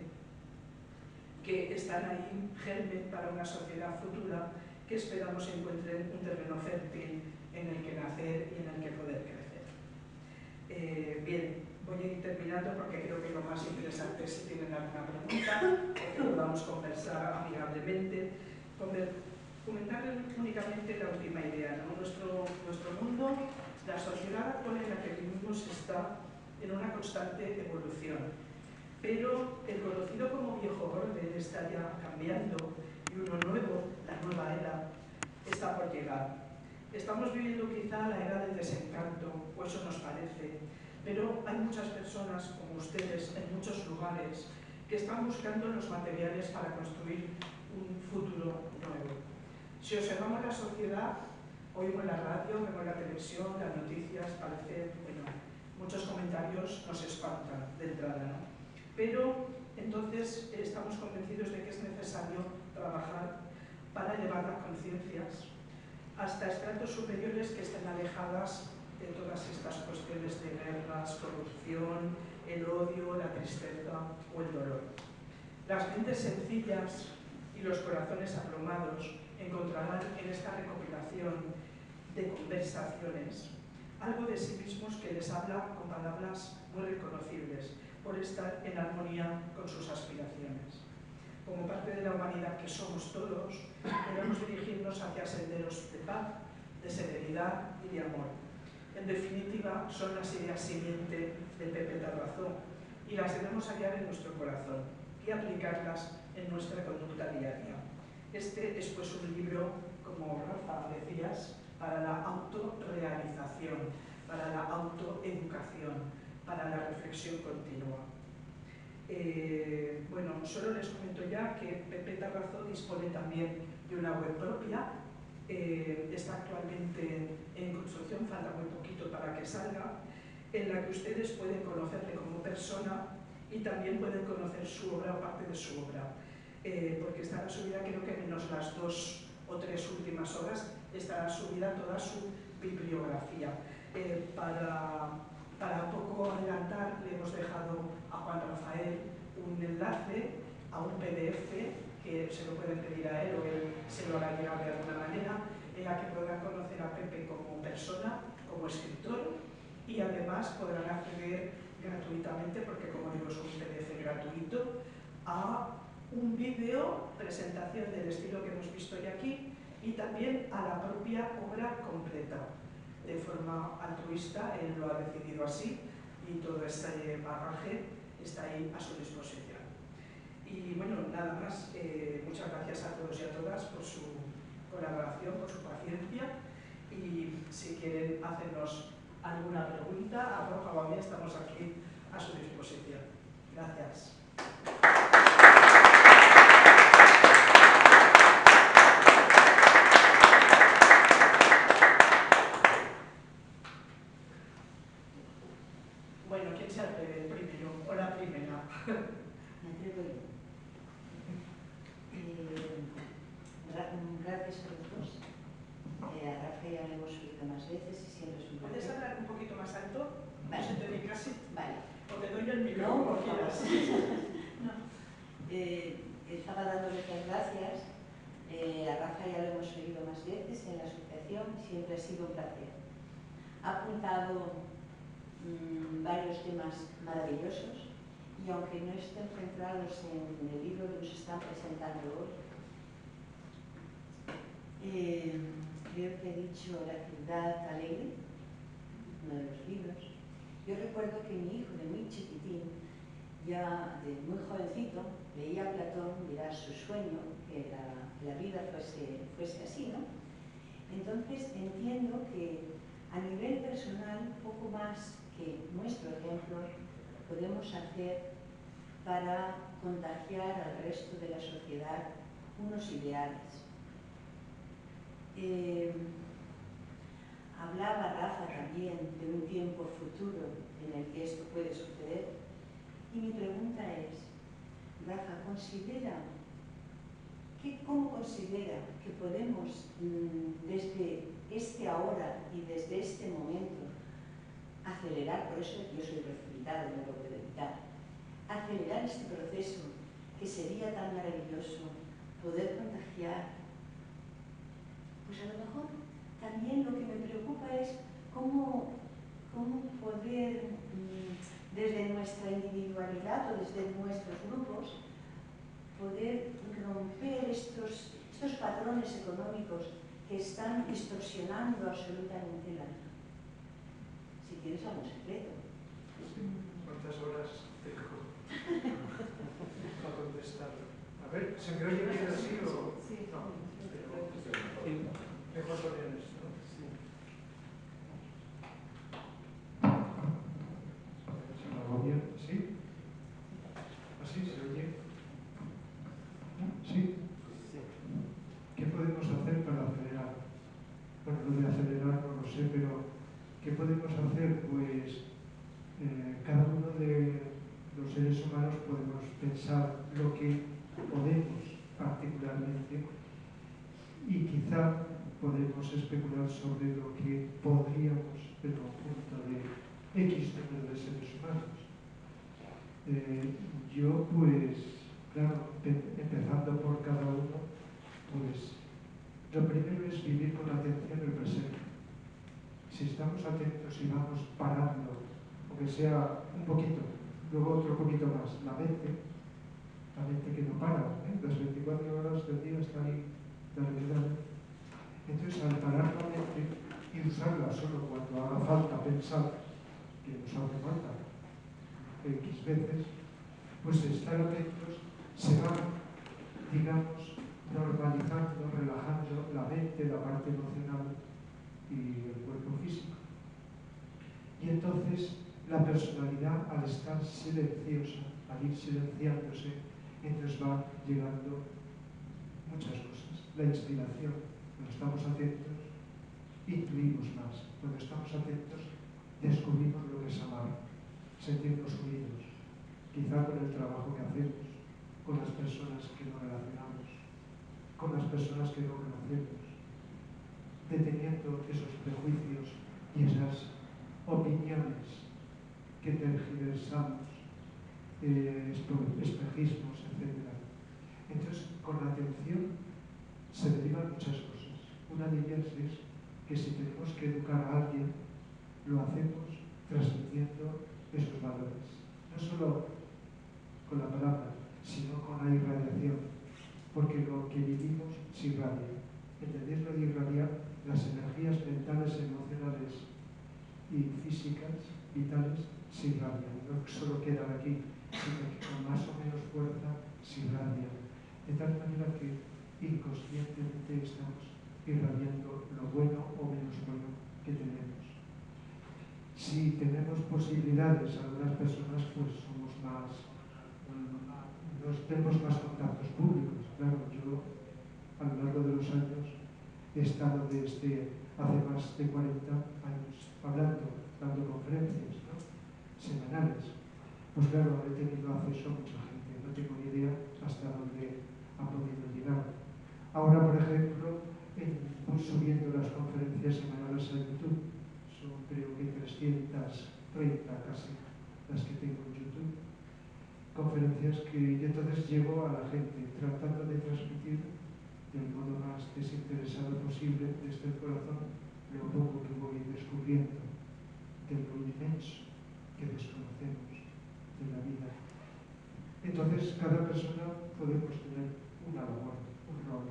que están ahí, germen para una sociedad futura que esperamos encuentren un terreno fértil en el que nacer y en el que poder crecer. Bien, voy a ir terminando porque creo que lo más interesante es si tienen alguna pregunta o que podamos conversar amigablemente. Comentar únicamente la última idea, ¿no? Nuestro mundo, la sociedad con la que vivimos está en una constante evolución, pero el conocido como viejo orden está ya cambiando y uno nuevo, la nueva era, está por llegar. Estamos viviendo quizá la era del desencanto, o eso nos parece, pero hay muchas personas como ustedes en muchos lugares que están buscando los materiales para construir un futuro nuevo. Si observamos la sociedad, oímos la radio, vemos la televisión, las noticias, parece, bueno, muchos comentarios nos espantan de entrada, ¿no? Pero entonces estamos convencidos de que es necesario trabajar para elevar las conciencias hasta estratos superiores que estén alejadas de todas estas cuestiones de guerras, corrupción, el odio, la tristeza o el dolor. Las mentes sencillas y los corazones aplomados encontrarán en esta recopilación de conversaciones algo de sí mismos que les habla con palabras muy reconocibles por estar en armonía con sus aspiraciones. como parte de la humanidad que somos todos, debemos dirigirnos hacia senderos de paz, de serenidad y de amor. En definitiva, son las ideas simiente de Pepe Tarrazó y las debemos hallar en nuestro corazón y aplicarlas en nuestra conducta diaria. Este es pues un libro, como Rafa decías, para la autorrealización, para la autoeducación, para la reflexión continua. Bueno, solo les comento ya que Pepe Tarrazó dispone también de una web propia, está actualmente en construcción, falta muy poquito para que salga, en la que ustedes pueden conocerle como persona y también pueden conocer su obra o parte de su obra, porque estará subida, creo que menos las 2 o 3 últimas horas, estará subida toda su bibliografía. Para poco adelantar, le hemos dejado a Juan Rafael un enlace a un PDF que se lo pueden pedir a él o él se lo hará llegar de alguna manera, en la que podrán conocer a Pepe como persona, como escritor, y además podrán acceder gratuitamente, porque como digo es un PDF gratuito, a un vídeo presentación del estilo que hemos visto hoy aquí y también a la propia obra completa. De forma altruista, él lo ha decidido así y todo este bagaje está ahí a su disposición. Y bueno, nada más, muchas gracias a todos y a todas por su colaboración, por su paciencia, y si quieren hacernos alguna pregunta, a Borja o a mí estamos aquí a su disposición. Gracias. Bueno, ¿quién se atreve el primero o la primera? Me atrevo yo. Gracias a los dos. A Rafa ya lo hemos oído más veces y siempre es un placer. ¿Puedes hablar un poquito más alto? Vale. No se te ve casi. Vale. O te doy el micro, No, como por favor. quieras. No. Estaba dándole las gracias. A Rafa ya lo hemos oído más veces en la asociación, siempre ha sido un placer. Ha apuntado varios temas maravillosos y aunque no estén centrados en el libro que nos están presentando hoy, creo que he dicho La ciudad alegre, uno de los libros. Yo recuerdo que mi hijo de muy chiquitín, ya de muy jovencito, leía a Platón y era su sueño que la vida fuese así, ¿no? Entonces entiendo que a nivel personal, poco más que nuestro ejemplo podemos hacer para contagiar al resto de la sociedad unos ideales. Hablaba Rafa también de un tiempo futuro en el que esto puede suceder y mi pregunta es, Rafa, ¿cómo considera que podemos desde este ahora y desde este momento acelerar, por eso yo soy precipitado, no lo puedo evitar, acelerar este proceso que sería tan maravilloso, poder contagiar? Pues a lo mejor también lo que me preocupa es cómo poder, desde nuestra individualidad o desde nuestros grupos, poder romper estos patrones económicos que están distorsionando absolutamente la vida. Si tienes algún secreto. ¿Cuántas horas tengo para contestar? A ver, ¿se me oye bien así o...? Sí. No, pero mejor poner esto. ¿Se me hago bien? ¿Sí? ¿Así se oye? ¿Sí? ¿Qué podemos hacer para acelerar? Bueno, lo de acelerar no lo sé, pero ¿qué podemos hacer? Pues cada uno de los seres humanos podemos pensar lo que podemos particularmente y quizá podemos especular sobre lo que podríamos en conjunto de X número de seres humanos. Yo pues, claro, empezando por cada uno, pues lo primero es vivir con atención el presente. Si estamos atentos y vamos parando, aunque sea un poquito, luego otro poquito más, la mente, la mente que no para, las 24 horas del día está ahí, dale. Entonces, al parar la mente y usarla solo cuando haga falta pensar, que nos hace falta X veces, pues estar atentos se va, digamos, normalizando, relajando la mente, la parte emocional y el cuerpo físico. Y entonces la personalidad, al estar silenciosa, al ir silenciándose, entonces va llegando muchas cosas. La inspiración, cuando estamos atentos, intuimos más. Cuando estamos atentos, descubrimos lo que es amar, sentirnos unidos, quizá con el trabajo que hacemos, con las personas que nos relacionamos, con las personas que no conocemos, deteniendo esos prejuicios y esas opiniones que tergiversamos, espejismos, etc. Entonces, con la atención se derivan muchas cosas. Una de ellas es que si tenemos que educar a alguien, lo hacemos transmitiendo esos valores. No solo con la palabra, sino con la irradiación, porque lo que vivimos se irradia. ¿Entendéis lo de irradiar? Las energías mentales, emocionales y físicas, vitales, se irradian. No solo quedan aquí, sino que con más o menos fuerza se irradian. De tal manera que inconscientemente estamos irradiando lo bueno o menos bueno que tenemos. Si tenemos posibilidades, algunas personas pues somos más, tenemos más contactos públicos. Claro, yo a lo largo de los años he estado desde hace más de 40 años dando conferencias, ¿no?, semanales. Pues claro, he tenido acceso a mucha gente, no tengo ni idea hasta dónde ha podido llegar. Ahora, por ejemplo, voy subiendo las conferencias semanales a YouTube. Son creo que 330 casi las que tengo en YouTube. Conferencias que entonces llevo a la gente tratando de transmitir del modo más desinteresado posible desde el corazón lo poco que voy descubriendo de lo inmenso que desconocemos de la vida. Entonces, cada persona podemos tener una labor, un rol.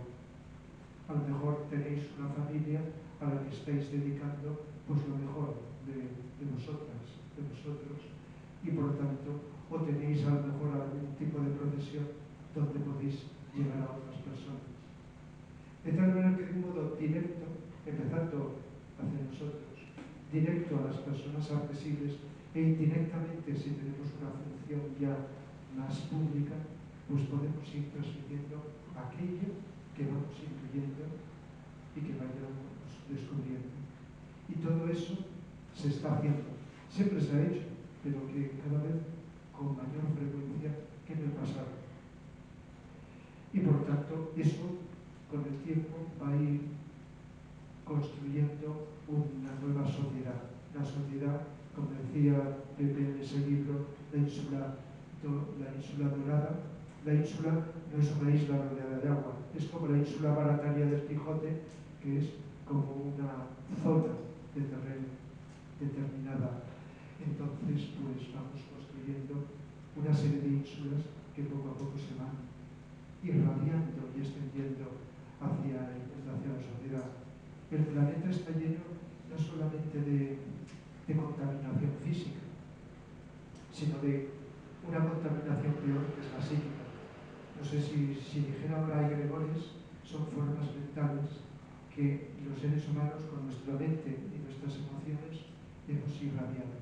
A lo mejor tenéis una familia a la que estáis dedicando pues lo mejor de vosotras, de vosotros, y por lo tanto, o tenéis a lo mejor algún tipo de profesión donde podéis llegar a otras personas. De tal manera que de un modo directo, empezando hacia nosotros, directo a las personas accesibles e indirectamente, si tenemos una función ya más pública, pues podemos ir transmitiendo aquello que vamos incluyendo y que vayamos descubriendo. Y todo eso se está haciendo. Siempre se ha hecho, pero que cada vez con mayor frecuencia que en el pasado. Y por lo tanto, eso con el tiempo va a ir construyendo una nueva sociedad. Una sociedad, como decía Pepe en ese libro, la ínsula dorada. La ínsula no es una isla rodeada de agua, es como la ínsula barataria del Quijote, que es como una zona de terreno determinada. Entonces, pues vamos construyendo una serie de ínsulas que poco a poco se van irradiando y extendiendo hacia la sociedad. El planeta está lleno no solamente de contaminación física, sino de una contaminación peor, que es la psíquica. No sé si dijera ahora egregores, son formas mentales que los seres humanos con nuestra mente y nuestras emociones hemos irradiado.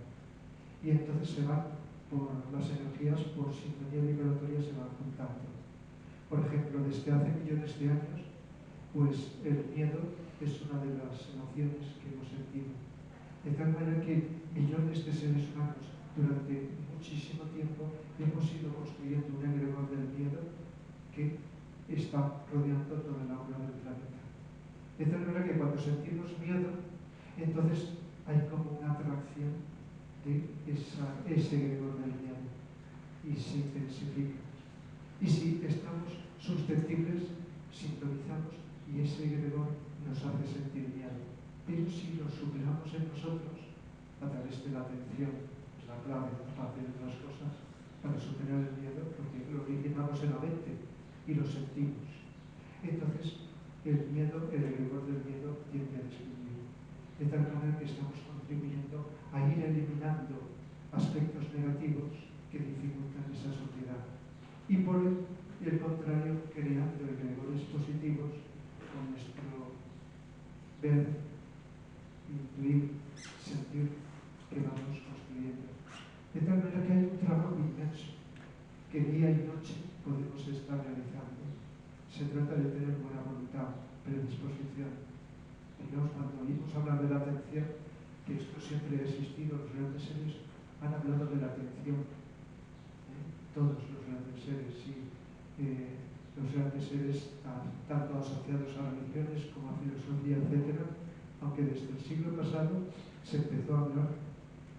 Y entonces se van por las energías, por sintonía vibratoria, se van juntando. Por ejemplo, desde hace millones de años, pues el miedo es una de las emociones que hemos sentido. De tal manera que millones de seres humanos durante muchísimo tiempo hemos ido construyendo un egregor del miedo que está rodeando toda la aura del planeta. De tal manera que cuando sentimos miedo, entonces hay como una atracción de ese egregor del miedo y se intensifica. Y si estamos susceptibles, sintonizamos y ese egregor nos hace sentir miedo. Pero si lo superamos en nosotros, a través de la atención, es la clave para hacer otras cosas, para superar el miedo, porque lo originamos en la mente y lo sentimos. Entonces, el miedo, el egregor del miedo tiende a disminuir. De tal manera que estamos contribuyendo a ir eliminando aspectos negativos que dificultan esa sociedad. Y por el contrario, creando egregores positivos con nuestro ver, intuir, sentir que vamos construyendo. De tal manera que hay un trabajo inmenso que día y noche podemos estar realizando. Se trata de tener buena voluntad, predisposición. Digamos, cuando oímos hablar de la atención, que esto siempre ha existido, los grandes seres han hablado de la atención. Todos los grandes seres, sí. Los grandes seres, tanto asociados a religiones como a filosofía, etc., aunque desde el siglo pasado se empezó a hablar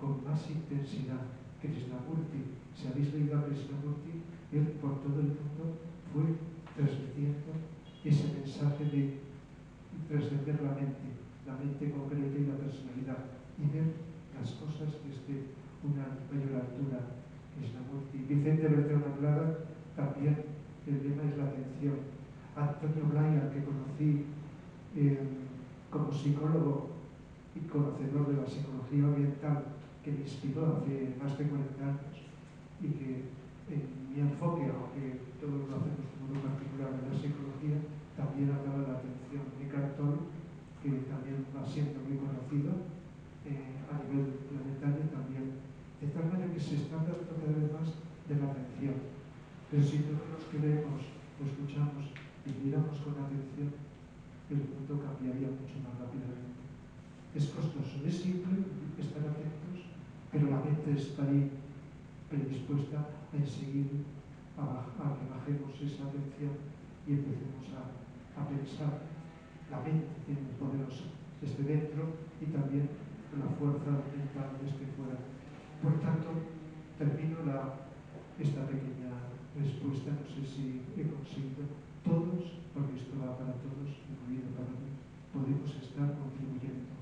con más intensidad. Krishnamurti, si habéis leído a Krishnamurti, él por todo el mundo fue transmitiendo ese mensaje de trascender la mente concreta y la personalidad, y ver las cosas desde una mayor altura. Krishnamurti, Vicente Bertrand Anglada, también el lema es la atención. Antonio Blay, al que conocí como psicólogo y conocedor de la psicología oriental, que me inspiró hace más de 40 años, y que en mi enfoque, aunque todos lo hacemos de modo particular en la psicología, también hablaba de la atención. Eckhart Tolle, que también va siendo muy conocido a nivel planetario también. De tal manera que se está dando cada vez más de la atención. Pero si todos los que leemos, o escuchamos y miramos con atención, el mundo cambiaría mucho más rápidamente. Es costoso, es simple estar atentos, pero la mente está ahí predispuesta a seguir a que bajemos esa atención y empecemos a pensar. La mente tiene poderosa desde dentro y también la fuerza mental desde fuera. Por tanto, termino esta pequeña respuesta, no sé si he conseguido. Todos, porque esto va para todos, incluido para mí, podemos estar contribuyendo.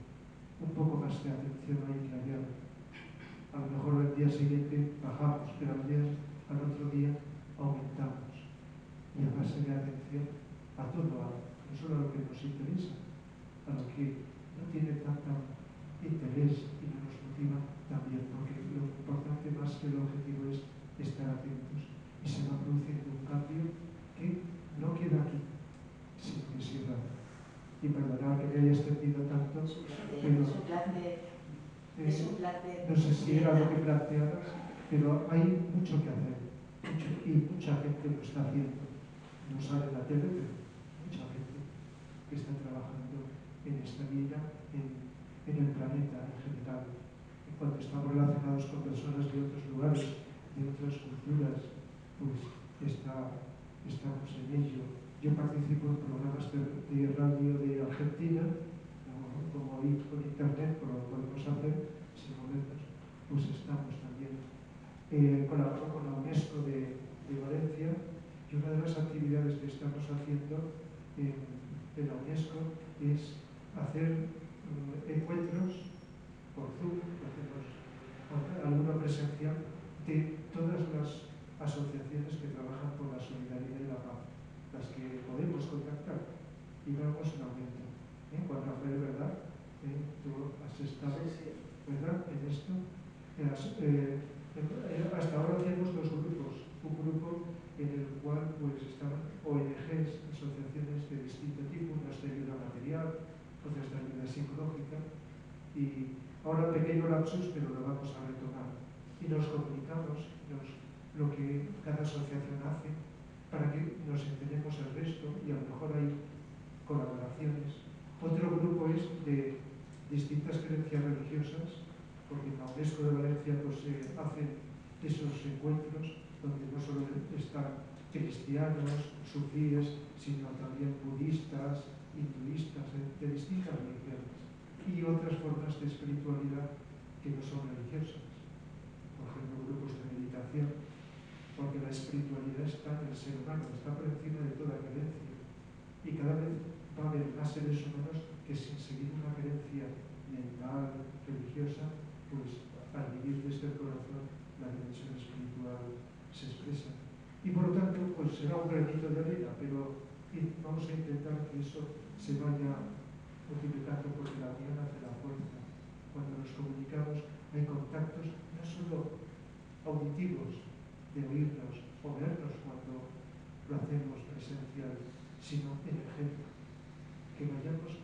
Un poco más de atención hay que hallar. A lo mejor al día siguiente bajamos, pero al otro día aumentamos. Y a base de atención a todo, no solo a lo que nos interesa, a lo que no tiene tanto interés y no nos motiva también, porque lo importante más que el objetivo es estar atentos. Y se va produciendo un cambio que no queda aquí, sino que se va. Y perdonad que me haya extendido tanto, pero es un placer. No sé si era lo que planteabas, pero hay mucho que hacer, y mucha gente lo está haciendo. No sale en la tele, pero mucha gente que está trabajando en esta vida, en el planeta en general. Y cuando estamos relacionados con personas de otros lugares, de otras culturas, pues estamos en ello. Yo participo en programas de radio de Argentina, como hoy con internet, pero lo podemos hacer sin movernos, pues estamos también. Colaboro con la UNESCO de Valencia, y una de las actividades que estamos haciendo de la UNESCO es hacer encuentros por Zoom, hacemos alguna presencial de todas las asociaciones que trabajan por la solidaridad y la paz, las que podemos contactar, y vamos en aumento. Juan Rafael, ¿verdad? Tú has estado, ¿verdad?, en esto. Hasta ahora hacíamos dos grupos. Un grupo en el cual pues estaban ONGs, asociaciones de distinto tipo, unas de ayuda material, otras de ayuda psicológica, y ahora pequeño lapsus, pero lo vamos a retomar. Y nos comunicamos lo que cada asociación hace para que nos enteremos el resto, y a lo mejor hay colaboraciones. Otro grupo es de distintas creencias religiosas, porque en la UNESCO de Valencia pues, se hacen esos encuentros donde no solo están cristianos, sufíes, sino también budistas, hinduistas, de distintas religiones, y otras formas de espiritualidad que no son religiosas. Por ejemplo, grupos de meditación, porque la espiritualidad está en el ser humano, está por encima de toda creencia, y cada vez va a haber más seres humanos que, sin seguir una creencia mental, religiosa, pues al vivir desde el corazón la dimensión espiritual se expresan. Y por lo tanto, pues será un granito de arena, pero vamos a intentar que eso se vaya multiplicando porque la unión hace la fuerza. Cuando nos comunicamos hay contactos no solo auditivos, de oírnos o vernos cuando lo hacemos presencial, sino energético. Que vayamos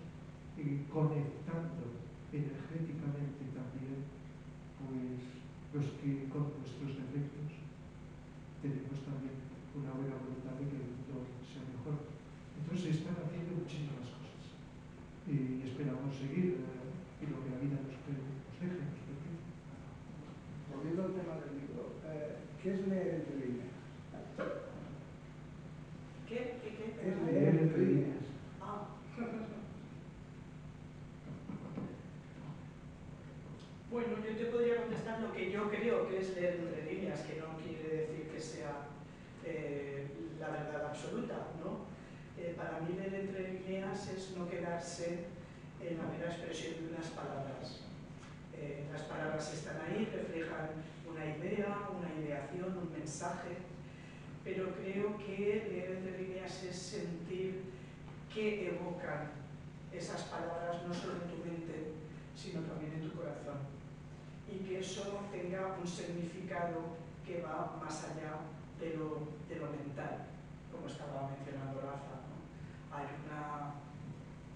conectando energéticamente también pues los que con nuestros defectos tenemos también una buena voluntad de que el mundo sea mejor. Entonces se están haciendo muchísimas cosas y esperamos seguir y lo que la vida nos deje, nos permite. Volviendo al tema del libro, ¿qué es leer entre líneas? ¿Qué? Es leer entre líneas. Ah. Bueno, yo te podría contestar lo que yo creo que es leer entre líneas, que no quiere decir que sea la verdad absoluta, ¿no? Para mí leer entre líneas es no quedarse en la mera expresión de unas palabras. Las palabras están ahí, reflejan una idea, una ideación, un mensaje, pero creo que leer entre líneas es sentir qué evocan esas palabras no solo en tu mente, sino también en tu corazón. Y que eso tenga un significado que va más allá de lo mental, como estaba mencionando Rafa, ¿no? Hay una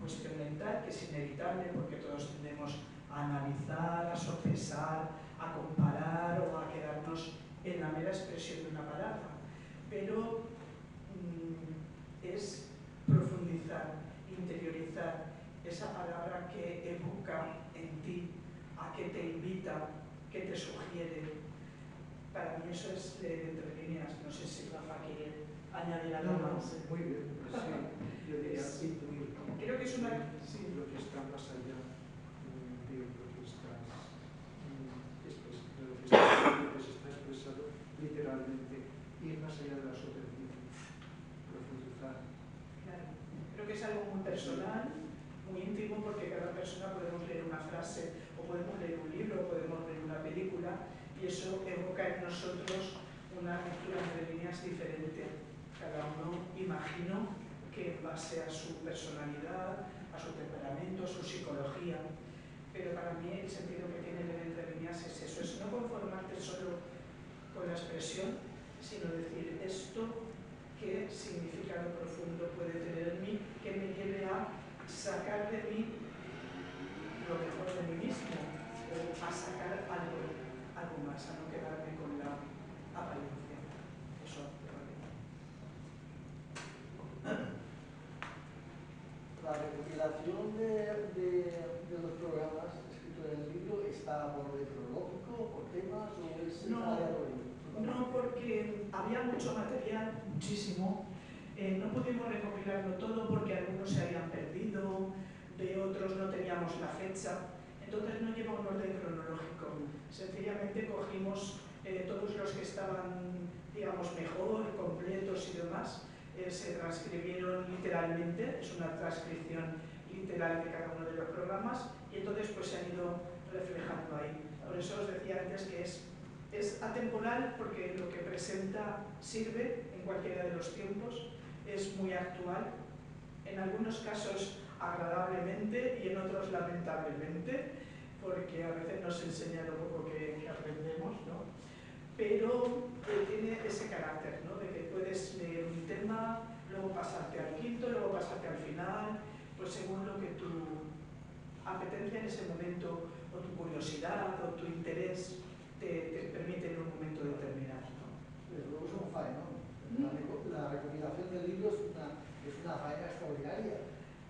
cuestión mental que es inevitable porque todos tendemos a analizar, a sopesar, a comparar o a quedarnos en la mera expresión de una palabra. Pero es profundizar, interiorizar esa palabra que evoca en ti, a que te invita, que te sugiere. Para mí eso es leer entre líneas. No sé si Rafa quiere añadir algo más. Muy bien, pues sí, yo diría intuir. Creo que es una... Sí, lo que está más allá de lo que está expresado literalmente, ir más allá de la superficie, profundizar. Claro. Creo que es algo muy personal, muy íntimo, porque cada persona podemos leer una frase, o podemos leer un libro, o podemos leer una película, y eso evoca en nosotros una lectura entre líneas diferente. Cada uno, imagino, que en base a su personalidad, a su temperamento, a su psicología. Pero para mí el sentido que tiene leer entre líneas es eso, es no conformarte solo con la expresión, sino decir esto, qué significado profundo puede tener en mí, que me lleve a sacar de mí lo mejor de mí mismo, o a sacar algo más, a no quedarme con la apariencia. Eso, La recopilación de los programas escritos en el libro está por orden cronológico, por temas o es aleatorio. No, porque había mucho material, muchísimo. No pudimos recopilarlo todo porque algunos se habían perdido, de otros no teníamos la fecha. Entonces no lleva un orden cronológico. Sencillamente cogimos todos los que estaban, digamos, mejor, completos y demás. Se transcribieron literalmente, es una transcripción literal de cada uno de los programas, y entonces pues se han ido reflejando ahí. Por eso os decía antes que es atemporal, porque lo que presenta sirve en cualquiera de los tiempos, es muy actual, en algunos casos agradablemente y en otros lamentablemente, porque a veces nos enseña lo poco que aprendemos, ¿no? Pero tiene ese carácter, ¿no? De que puedes leer un tema, luego pasarte al quinto, luego pasarte al final, pues según lo que tu apetencia en ese momento, o tu curiosidad, o tu interés te permite en un momento determinado, ¿no? Desde luego es un faena, ¿no? La recopilación del libro es una faena extraordinaria.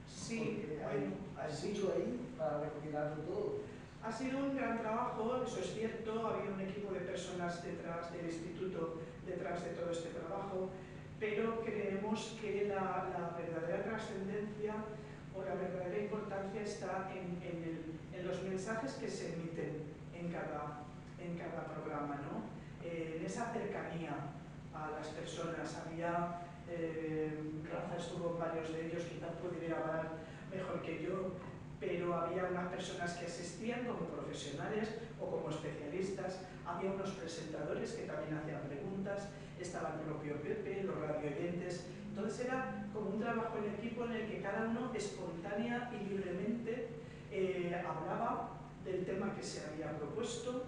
Sí, porque hay mucho ahí para recopilarlo todo. Ha sido un gran trabajo, eso es cierto, ha habido un equipo de personas detrás del instituto, detrás de todo este trabajo, pero creemos que la verdadera trascendencia o la verdadera importancia está en los mensajes que se emiten en cada programa, ¿no? En esa cercanía a las personas. Rafa estuvo en varios de ellos, quizás pudiera hablar mejor que yo, pero había unas personas que asistían como profesionales o como especialistas, había unos presentadores que también hacían preguntas, estaba el propio Pepe, los radioyentes. Entonces era como un trabajo en equipo en el que cada uno espontánea y libremente hablaba del tema que se había propuesto,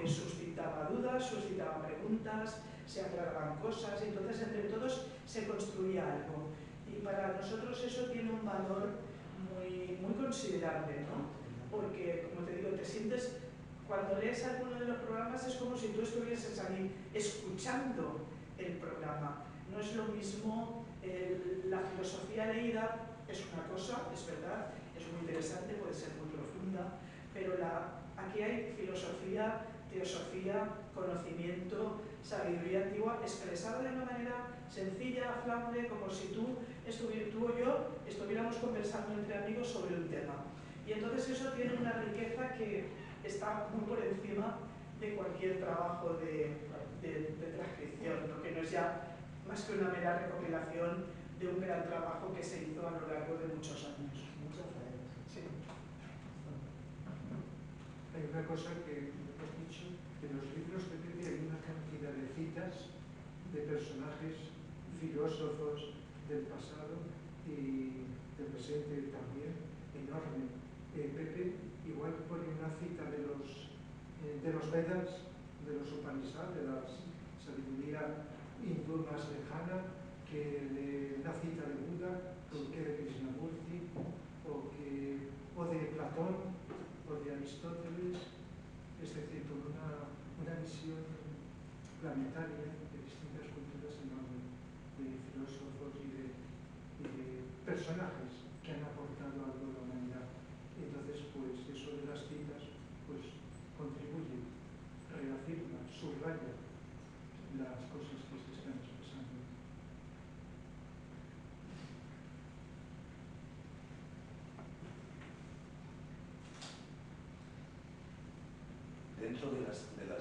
suscitaba dudas, suscitaba preguntas, se aclaraban cosas, y entonces entre todos se construía algo. Y para nosotros eso tiene un valor muy considerable, ¿no? Porque, como te digo, te sientes, cuando lees alguno de los programas es como si tú estuvieses ahí escuchando el programa. No es lo mismo, la filosofía leída es una cosa, es verdad, es muy interesante, puede ser muy profunda, pero aquí hay filosofía, teosofía, conocimiento, sabiduría antigua, expresada de una manera sencilla, afable, como si tú o yo estuviéramos conversando entre amigos sobre un tema. Y entonces eso tiene una riqueza que está muy por encima de cualquier trabajo de transcripción, ¿no? Que no es ya más que una mera recopilación de un gran trabajo que se hizo a lo largo de muchos años. Muchas gracias. Sí. Hay una cosa que hemos dicho, que en los libros de Pepe hay una cantidad de citas de personajes, filósofos del pasado y del presente también, enorme. Pepe igual pone una cita de los Vedas, de los Upanishads, de la sabiduría hindú más lejana, que de una cita de Buda, o que de Krishnamurti, o de Platón, o de Aristóteles, es decir, con una visión planetaria de distintas culturas enormes, de filósofos y de personajes que han aportado algo a la humanidad. Entonces, pues eso de las citas, pues contribuye, reafirma, subraya las cosas que se están expresando. Dentro de las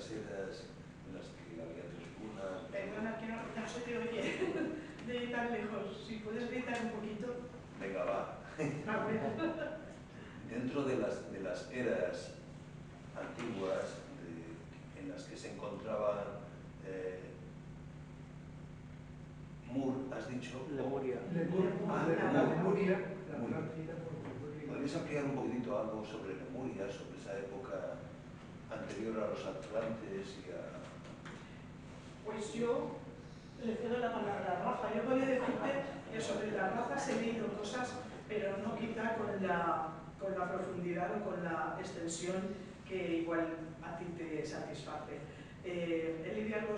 eras en las que había tres lunas... Perdona, que no se te oye de tan lejos. Si puedes gritar un poquito. Venga, va. Dentro de las eras antiguas en las que se encontraban has dicho... Lemuria. Lemuria. ¿Podrías ampliar un poquitito algo sobre Lemuria, sobre esa época anterior a los Atlantes y a... Pues yo le cedo la palabra a Rafa. Yo podría decirte que sobre las razas he leído cosas, pero no quizá con la profundidad o con la extensión que igual a ti te satisface. He leído algo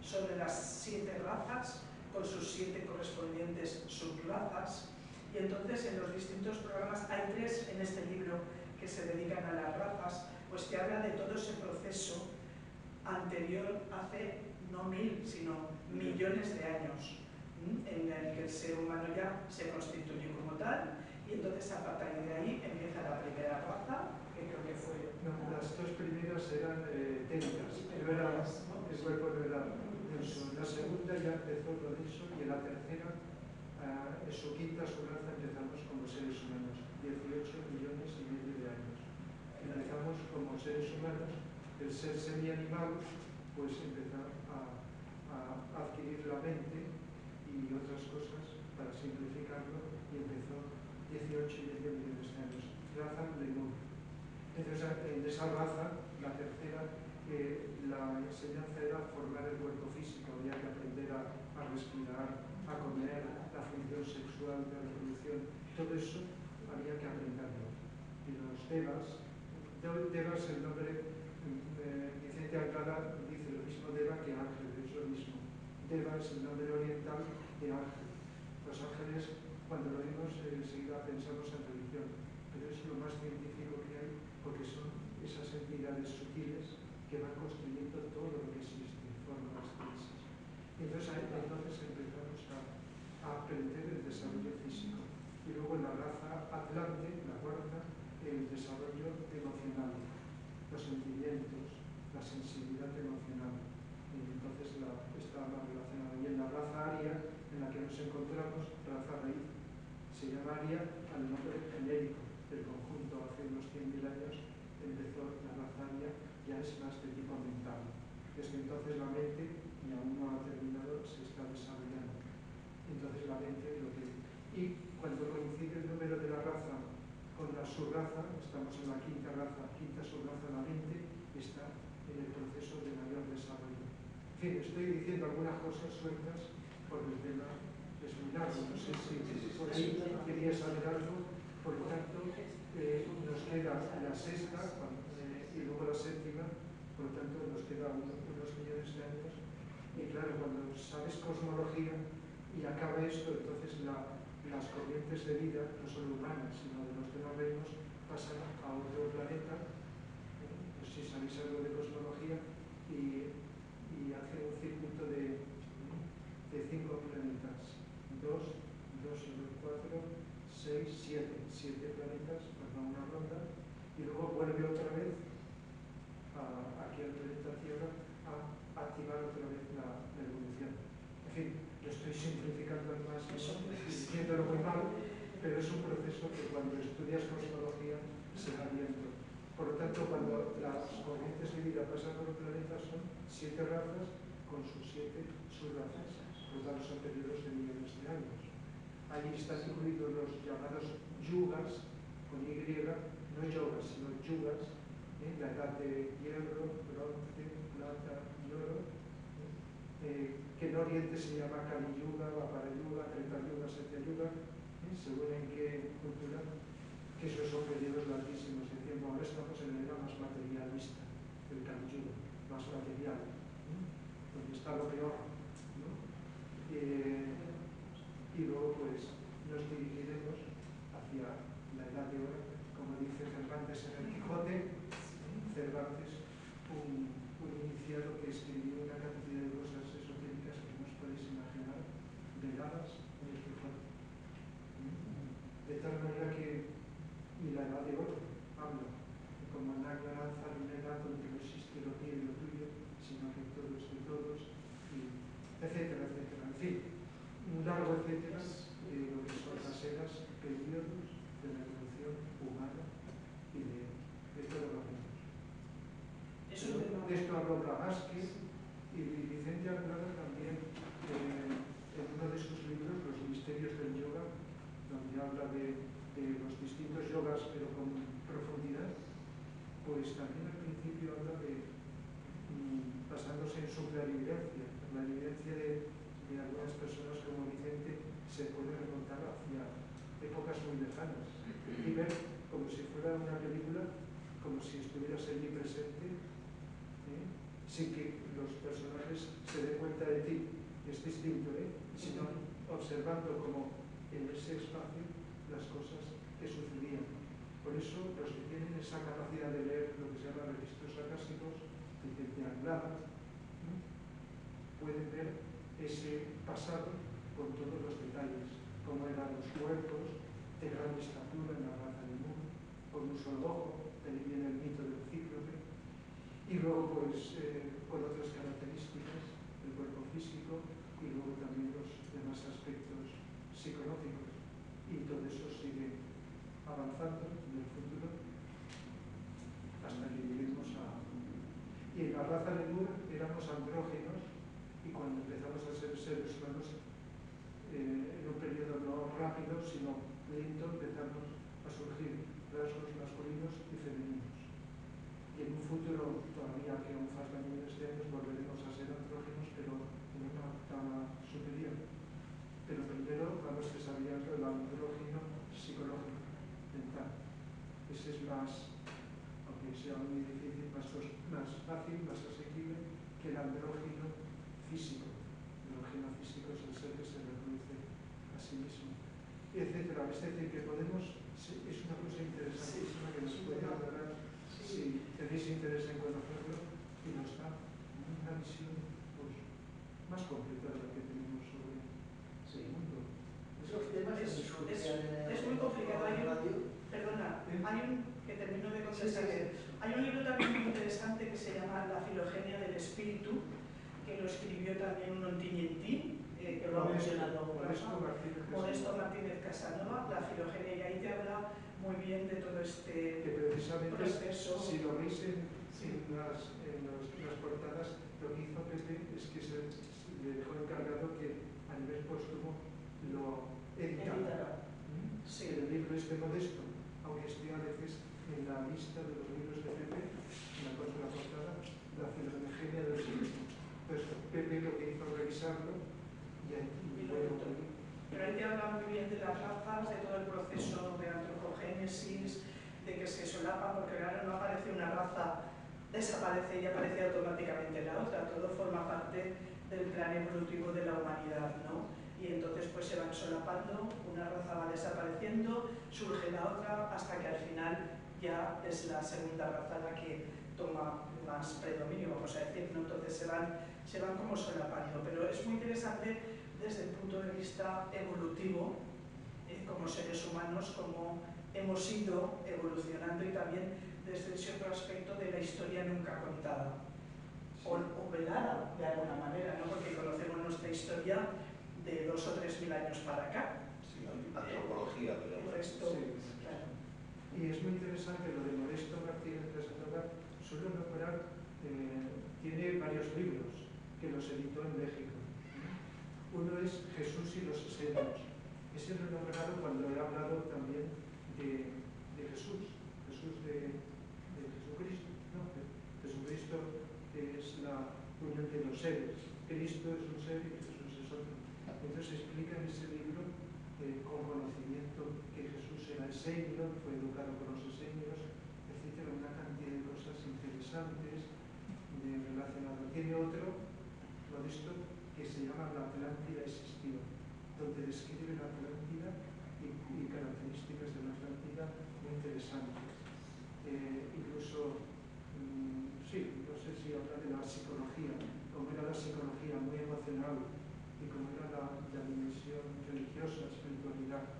sobre las 7 razas, con sus 7 correspondientes subrazas, y entonces en los distintos programas hay 3 en este libro que se dedican a las razas, pues que habla de todo ese proceso anterior hace no 1000, sino millones de años, en el que el ser humano ya se constituye como tal, y entonces a partir de ahí empieza la primera raza, que creo que fue... No, las 2 primeras eran técnicas, el cuerpo no era denso. La segunda ya empezó lo denso, y en la tercera, en su quinta raza, empezamos como seres humanos, 18 millones y medio de años. Empezamos como seres humanos, el ser semi-animal pues empezó a adquirir la mente y otras cosas, para simplificarlo, y empezó 18 y medio millones de años. Raza Lemur. Entonces, en esa raza, la tercera, la enseñanza era formar el cuerpo físico, había que aprender a respirar, a comer, la función sexual, de reproducción, todo eso había que aprenderlo. Y los Devas, el nombre, Vicente Anglada dice lo mismo Deva que ángel, es lo mismo. Deva es el nombre oriental de ángel. Los ángeles, cuando lo oímos, enseguida pensamos en religión, pero es lo más científico que hay, porque son esas entidades sutiles que van construyendo todo lo que existe, formas, crisis. Entonces empezamos a aprender el desarrollo físico. Y luego en la raza Atlante, la cuarta, el desarrollo emocional, los sentimientos, la sensibilidad emocional. Y entonces está más relacionado. Y en la raza Aria, en la que nos encontramos, raza raíz, se llamaría al nombre genérico del conjunto. Hace unos 100.000 años empezó la raza aria, ya es más de tipo mental. Desde entonces la mente, y aún no ha terminado, se está desarrollando. Entonces la mente es lo que... Y cuando coincide el número de la raza con la subraza, estamos en la quinta raza, quinta subraza, la mente está en el proceso de mayor desarrollo. En fin, estoy diciendo algunas cosas sueltas porque el tema es muy largo. No sé si por ahí quería saber algo. Por lo tanto, nos queda la sexta y luego la séptima. Por lo tanto, nos queda unos millones de años. Y claro, cuando sabes cosmología y acaba esto, entonces las corrientes de vida, no solo humanas, sino de los demás reinos, pasan a otro planeta. Pues si sabéis algo de cosmología, y hace un circuito de 5 planetas. 2, 4, 6, 7 planetas, forma una ronda, y luego vuelve otra vez aquí al planeta Tierra a activar otra vez la evolución. En fin, lo estoy simplificando al máximo, diciéndolo muy mal, pero es un proceso que cuando estudias cosmología se va viendo. Por lo tanto, cuando las corrientes de vida pasan por un planeta son 7 razas con sus 7 subrazas. Por lo tanto, son periodos de millones de años. Ahí están incluidos los llamados yugas, con Y, no yogas, sino yugas, la edad de hierro, bronce, plata y oro, que en Oriente se llama Kali Yuga, Vapara Yuga, Treta Yuga, Satya Yuga, según en qué cultura, que esos son periodos larguísimos de tiempo. Ahora estamos en la era más materialista, el Kali Yuga, más material, donde está lo peor, ¿no? Y luego pues nos dirigiremos hacia la Edad de Oro, como dice Cervantes en el Quijote. Cervantes, un iniciado que escribió una cantidad de cosas esotéricas que no os podéis imaginar, veladas en el Quijote. De tal manera que ni la Edad de Oro habla de como Nagla lanza un edad donde no existe lo mío y lo tuyo, sino que todo es de todos, y etcétera, etcétera. En fin, un largo etcétera de lo que son las eras, periodos de la evolución humana y de todo lo que de esto habló Blavatsky, y Vicente Andrade también en uno de sus libros, Los misterios del yoga, donde habla de los distintos yogas pero con profundidad, pues también al principio habla de, basándose en su clarividencia. La evidencia de algunas personas como Vicente se puede remontar hacia épocas muy lejanas y ver como si fuera una película, como si estuvieras allí presente, sin que los personajes se den cuenta de ti. Es distinto, sino observando como en ese espacio las cosas que sucedían. Por eso los que tienen esa capacidad de leer lo que se llama registros acásicos, de triangulada, pueden ver ese pasado con todos los detalles, cómo eran los cuerpos de gran estatura en la raza del mundo, con un solo ojo, de ahí viene el mito del cíclope, y luego pues con otras características del cuerpo físico y luego también los demás aspectos psicológicos, y todo eso sigue avanzando en el futuro hasta que lleguemos a... Y en la raza de Ur éramos andrógenos, y cuando empezamos a ser seres humanos en un periodo no rápido sino lento, empezamos a surgir rasgos masculinos y femeninos. Y en un futuro, todavía que aún faltan millones de años, volveremos a ser andrógenos, pero en una octava superior. Pero primero vamos desarrollando el andrógeno psicológico, mental. Ese es más, aunque sea muy difícil, más fácil, más asequible que el andrógeno físico. El andrógeno físico es el ser que se reproduce a sí mismo, etcétera. Es decir, que podemos, es una cosa interesantísima que nos puede hablar. Si tenéis interés en conocerlo, y nos da una visión pues, más completa de la que tenemos sobre el mundo. Esos temas es muy complicado. Perdona, hay un que termino de contestar. Hay un libro también muy interesante que se llama La filogenia del espíritu, que lo escribió también Montignetti, que lo ha mencionado Modesto Martínez Casanova, la filogenia, y ahí te habla muy bien de todo este que precisamente, proceso. si lo veis en las portadas, lo que hizo Pepe es que le dejó encargado que a nivel póstumo lo editara. Sí. El libro Modesto, aunque esté a veces en la lista de los libros de Pepe, en la portada, la filogenia del siglo. Entonces Pepe lo que hizo revisarlo y bueno, pero ahí te habla muy bien de las razas, de todo el proceso de antropogénesis, de que se solapan, porque claro, no aparece una raza, desaparece y aparece automáticamente la otra, todo forma parte del plan evolutivo de la humanidad, ¿no? Y entonces pues se van solapando, una raza va desapareciendo, surge la otra, hasta que al final ya es la segunda raza la que toma más predominio, vamos a decir, ¿no? Entonces se van como solapando, pero es muy interesante desde el punto de vista evolutivo, como seres humanos, como hemos ido evolucionando, y también desde ese otro aspecto de la historia nunca contada, o velada de alguna manera, ¿no? Porque conocemos nuestra historia de 2.000 o 3.000 años para acá. Sí, antropología, pero el resto, sí. claro. Y es muy interesante lo de Modesto Martínez Casanova. Suelo nombrar, tiene varios libros que los editó en México. Uno es Jesús y los esenios. Ese lo he nombrado cuando he hablado también de Jesús, de Jesucristo. ¿No? Jesucristo es la unión de los seres. Cristo es un ser y Jesús es otro. Entonces explica en ese libro con conocimiento que Jesús era esenio, fue educado por los esenios, etcétera, una cantidad de cosas interesantes relacionadas. Tiene otro, Modesto, que se llama La Atlántida existió, donde describe la Atlántida y características de la Atlántida muy interesantes. Incluso, sí, no sé si habla de la psicología, cómo era la psicología muy emocional y cómo era la dimensión religiosa, espiritualidad.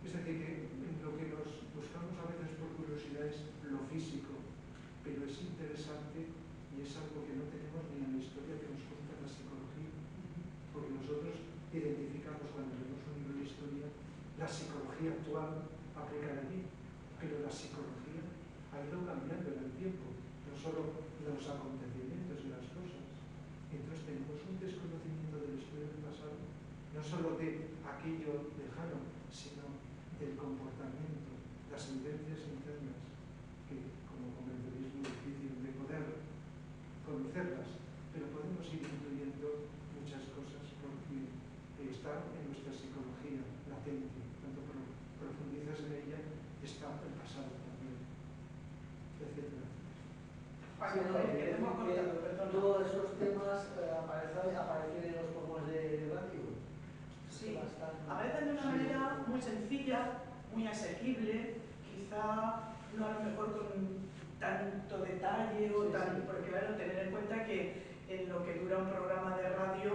Es decir, que lo que nos buscamos a veces por curiosidad es lo físico, pero es interesante y es algo que no tenemos ni en la historia que nos cuenta la psicología, porque nosotros identificamos cuando vemos un libro de historia la psicología actual aplicada allí, pero la psicología ha ido cambiando en el tiempo, no solo los acontecimientos y las cosas. Entonces tenemos un desconocimiento de la historia del pasado, no solo de aquello lejano, sino del comportamiento, las evidencias internas, que como comprenderéis es muy difícil de poder conocerlas, pero podemos ir incluyendo muchas cosas porque están en nuestra psicología latente. Cuando profundizas en ella, está el pasado también, etc. Todos esos temas aparecen en los programas de radio. Sí, aparecen de una manera muy sencilla, muy asequible, quizá no a lo mejor con tanto detalle o tan, porque claro, tener en cuenta que en lo que dura un programa de radio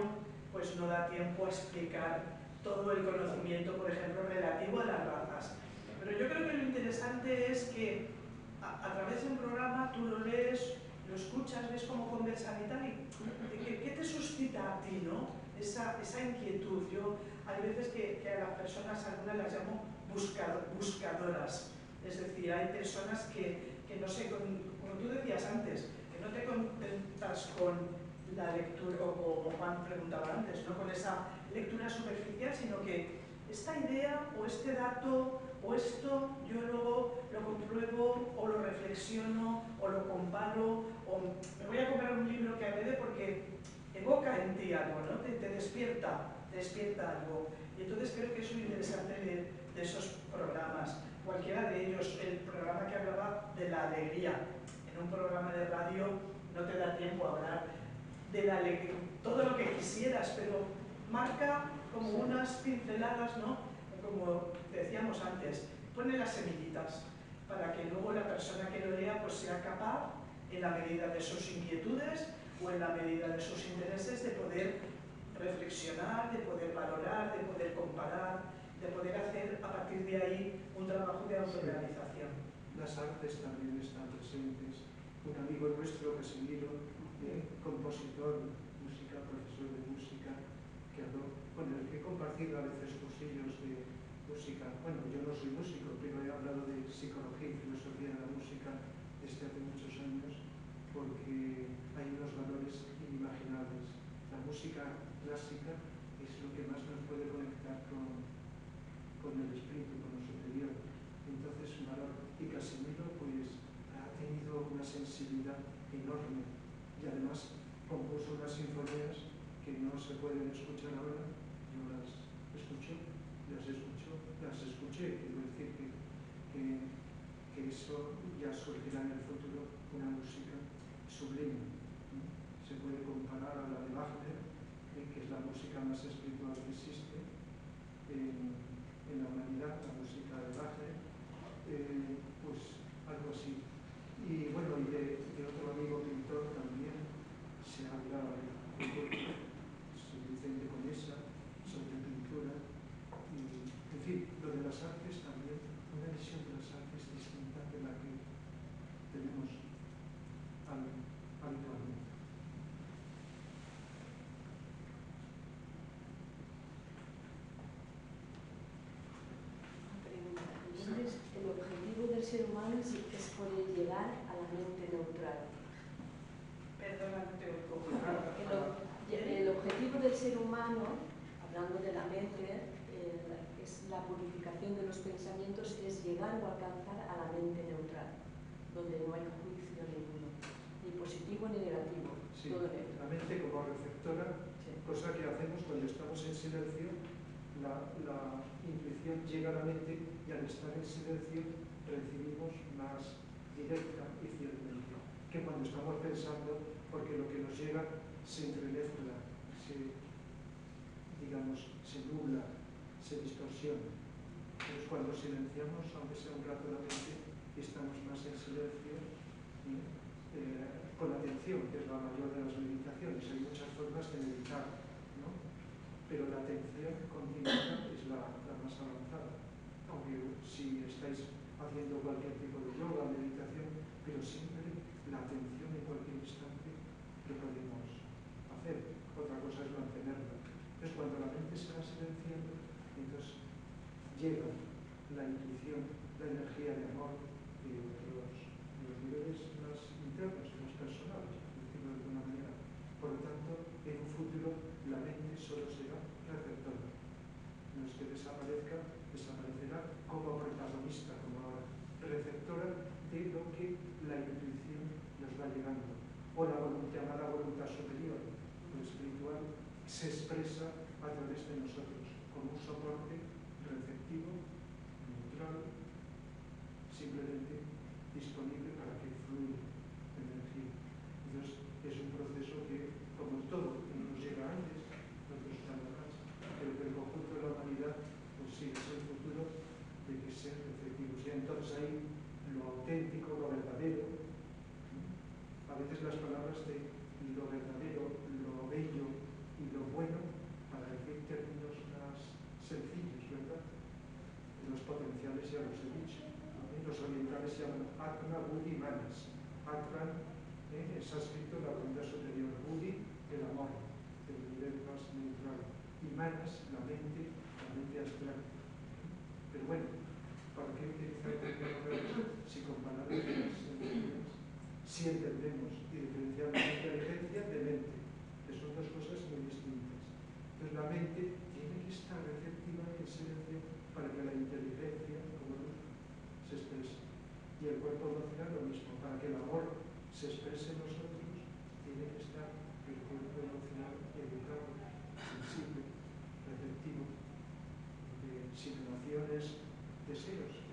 pues no da tiempo a explicar todo el conocimiento, por ejemplo, relativo a las razas. Pero yo creo que lo interesante es que a través de un programa tú lo lees, lo escuchas, ves cómo conversan y tal, y ¿qué te suscita a ti, no? Esa inquietud. Yo hay veces que a las personas, algunas las llamo buscadoras, es decir, hay personas que no sé, como tú decías antes, que no te contentas con la lectura, o Juan preguntaba antes, ¿no? Con esa lectura superficial, sino que esta idea o este dato o esto yo luego lo compruebo o lo reflexiono o lo comparo o me voy a comprar un libro que agrede porque evoca en ti algo, ¿no? Te despierta algo. Y entonces creo que es muy interesante de esos programas. Cualquiera de ellos, el programa que hablaba de la alegría, en un programa de radio no te da tiempo a hablar de la alegría, todo lo que quisieras, pero marca como unas pinceladas, ¿no? Como decíamos antes, pone las semillitas para que luego la persona que lo lea pues sea capaz, en la medida de sus inquietudes o en la medida de sus intereses, de poder reflexionar, de poder valorar, de poder comparar, de poder hacer a partir de ahí un trabajo de autorrealización. Las artes también están presentes. Un amigo nuestro, Casimiro, compositor, profesor de música, que con el que he compartido a veces cursillos de música. Bueno, yo no soy músico, pero he hablado de psicología y filosofía de la música desde hace muchos años, porque hay unos valores inimaginables. La música clásica es lo que más nos puede conectar con el espíritu, con lo superior. Entonces, un valor. Y Casimiro, pues, ha tenido una sensibilidad enorme y además compuso unas sinfonías que no se pueden escuchar ahora. Yo las escuché, quiero decir que eso ya surgirá en el futuro, una música sublime. Se puede comparar a la de Wagner, que es la música más espiritual que existe en la humanidad, la música de Wagner, pues algo así. Y bueno, y de otro amigo pintor también se habla Vicente Conesa sobre pintura, y en fin, lo de las artes también, una visión de las artes distinta de la que tenemos habitualmente. Entonces, el objetivo del ser humano es poder llegar a la mente neutral. Perdona, no te oigo. El objetivo del ser humano, hablando de la mente, es la purificación de los pensamientos, es llegar o alcanzar a la mente neutral, donde no hay juicio ninguno, ni positivo ni negativo, sí, todo neutro. La mente como receptora, sí. Cosa que hacemos cuando estamos en silencio, la intuición llega a la mente y al estar en silencio recibimos más directa y fielmente que cuando estamos pensando, porque lo que nos llega se entremezcla, se nubla, se distorsiona. Entonces cuando silenciamos, aunque sea un rato la mente, estamos más en silencio, con atención, que es la mayor de las meditaciones. Hay muchas formas de meditar, ¿no? Pero la atención continuada es la más avanzada. Aunque si estáis haciendo cualquier tipo de yoga, meditación, pero siempre la atención en cualquier instante lo podemos hacer. Otra cosa es mantenerla. Entonces, cuando la mente se va silenciando, entonces llega la intuición, la energía de amor de los niveles más internos, más personales, por decirlo de alguna manera. Por lo tanto, en un futuro la mente solo será receptora. No es que desaparecerá como protagonista, como receptora de lo que la intuición nos va llegando. O la llamada voluntad superior, lo espiritual, se expresa a través de nosotros, como un soporte receptivo, neutral, simplemente disponible para que fluya energía. Entonces, es un proceso que, como todo, nos llega antes, nosotros estamos más, pero que el conjunto de la humanidad, pues sí, es el futuro de que ser receptivos. Y entonces ahí lo auténtico, lo verdadero, a veces las palabras de lo verdadero, lo bello y lo bueno, para decir términos más sencillos, ¿verdad? Los potenciales ya los he dicho. Los orientales se llaman Atma, Buddhi, Manas. Atman es escrito la voluntad superior, Buddhi, el amor, el nivel más neutral, y Manas, la mente abstracta. Pero bueno, ¿para qué utilizar términos si con palabras sencillas, si entendemos y diferenciamos la inteligencia de mente, que son dos cosas muy distintas? Entonces la mente tiene que estar receptiva en silencio para que la inteligencia, como luz, se exprese. Y el cuerpo emocional lo mismo, para que el amor se exprese en nosotros, tiene que estar el cuerpo emocional educado, sensible, receptivo, sin emociones, deseos.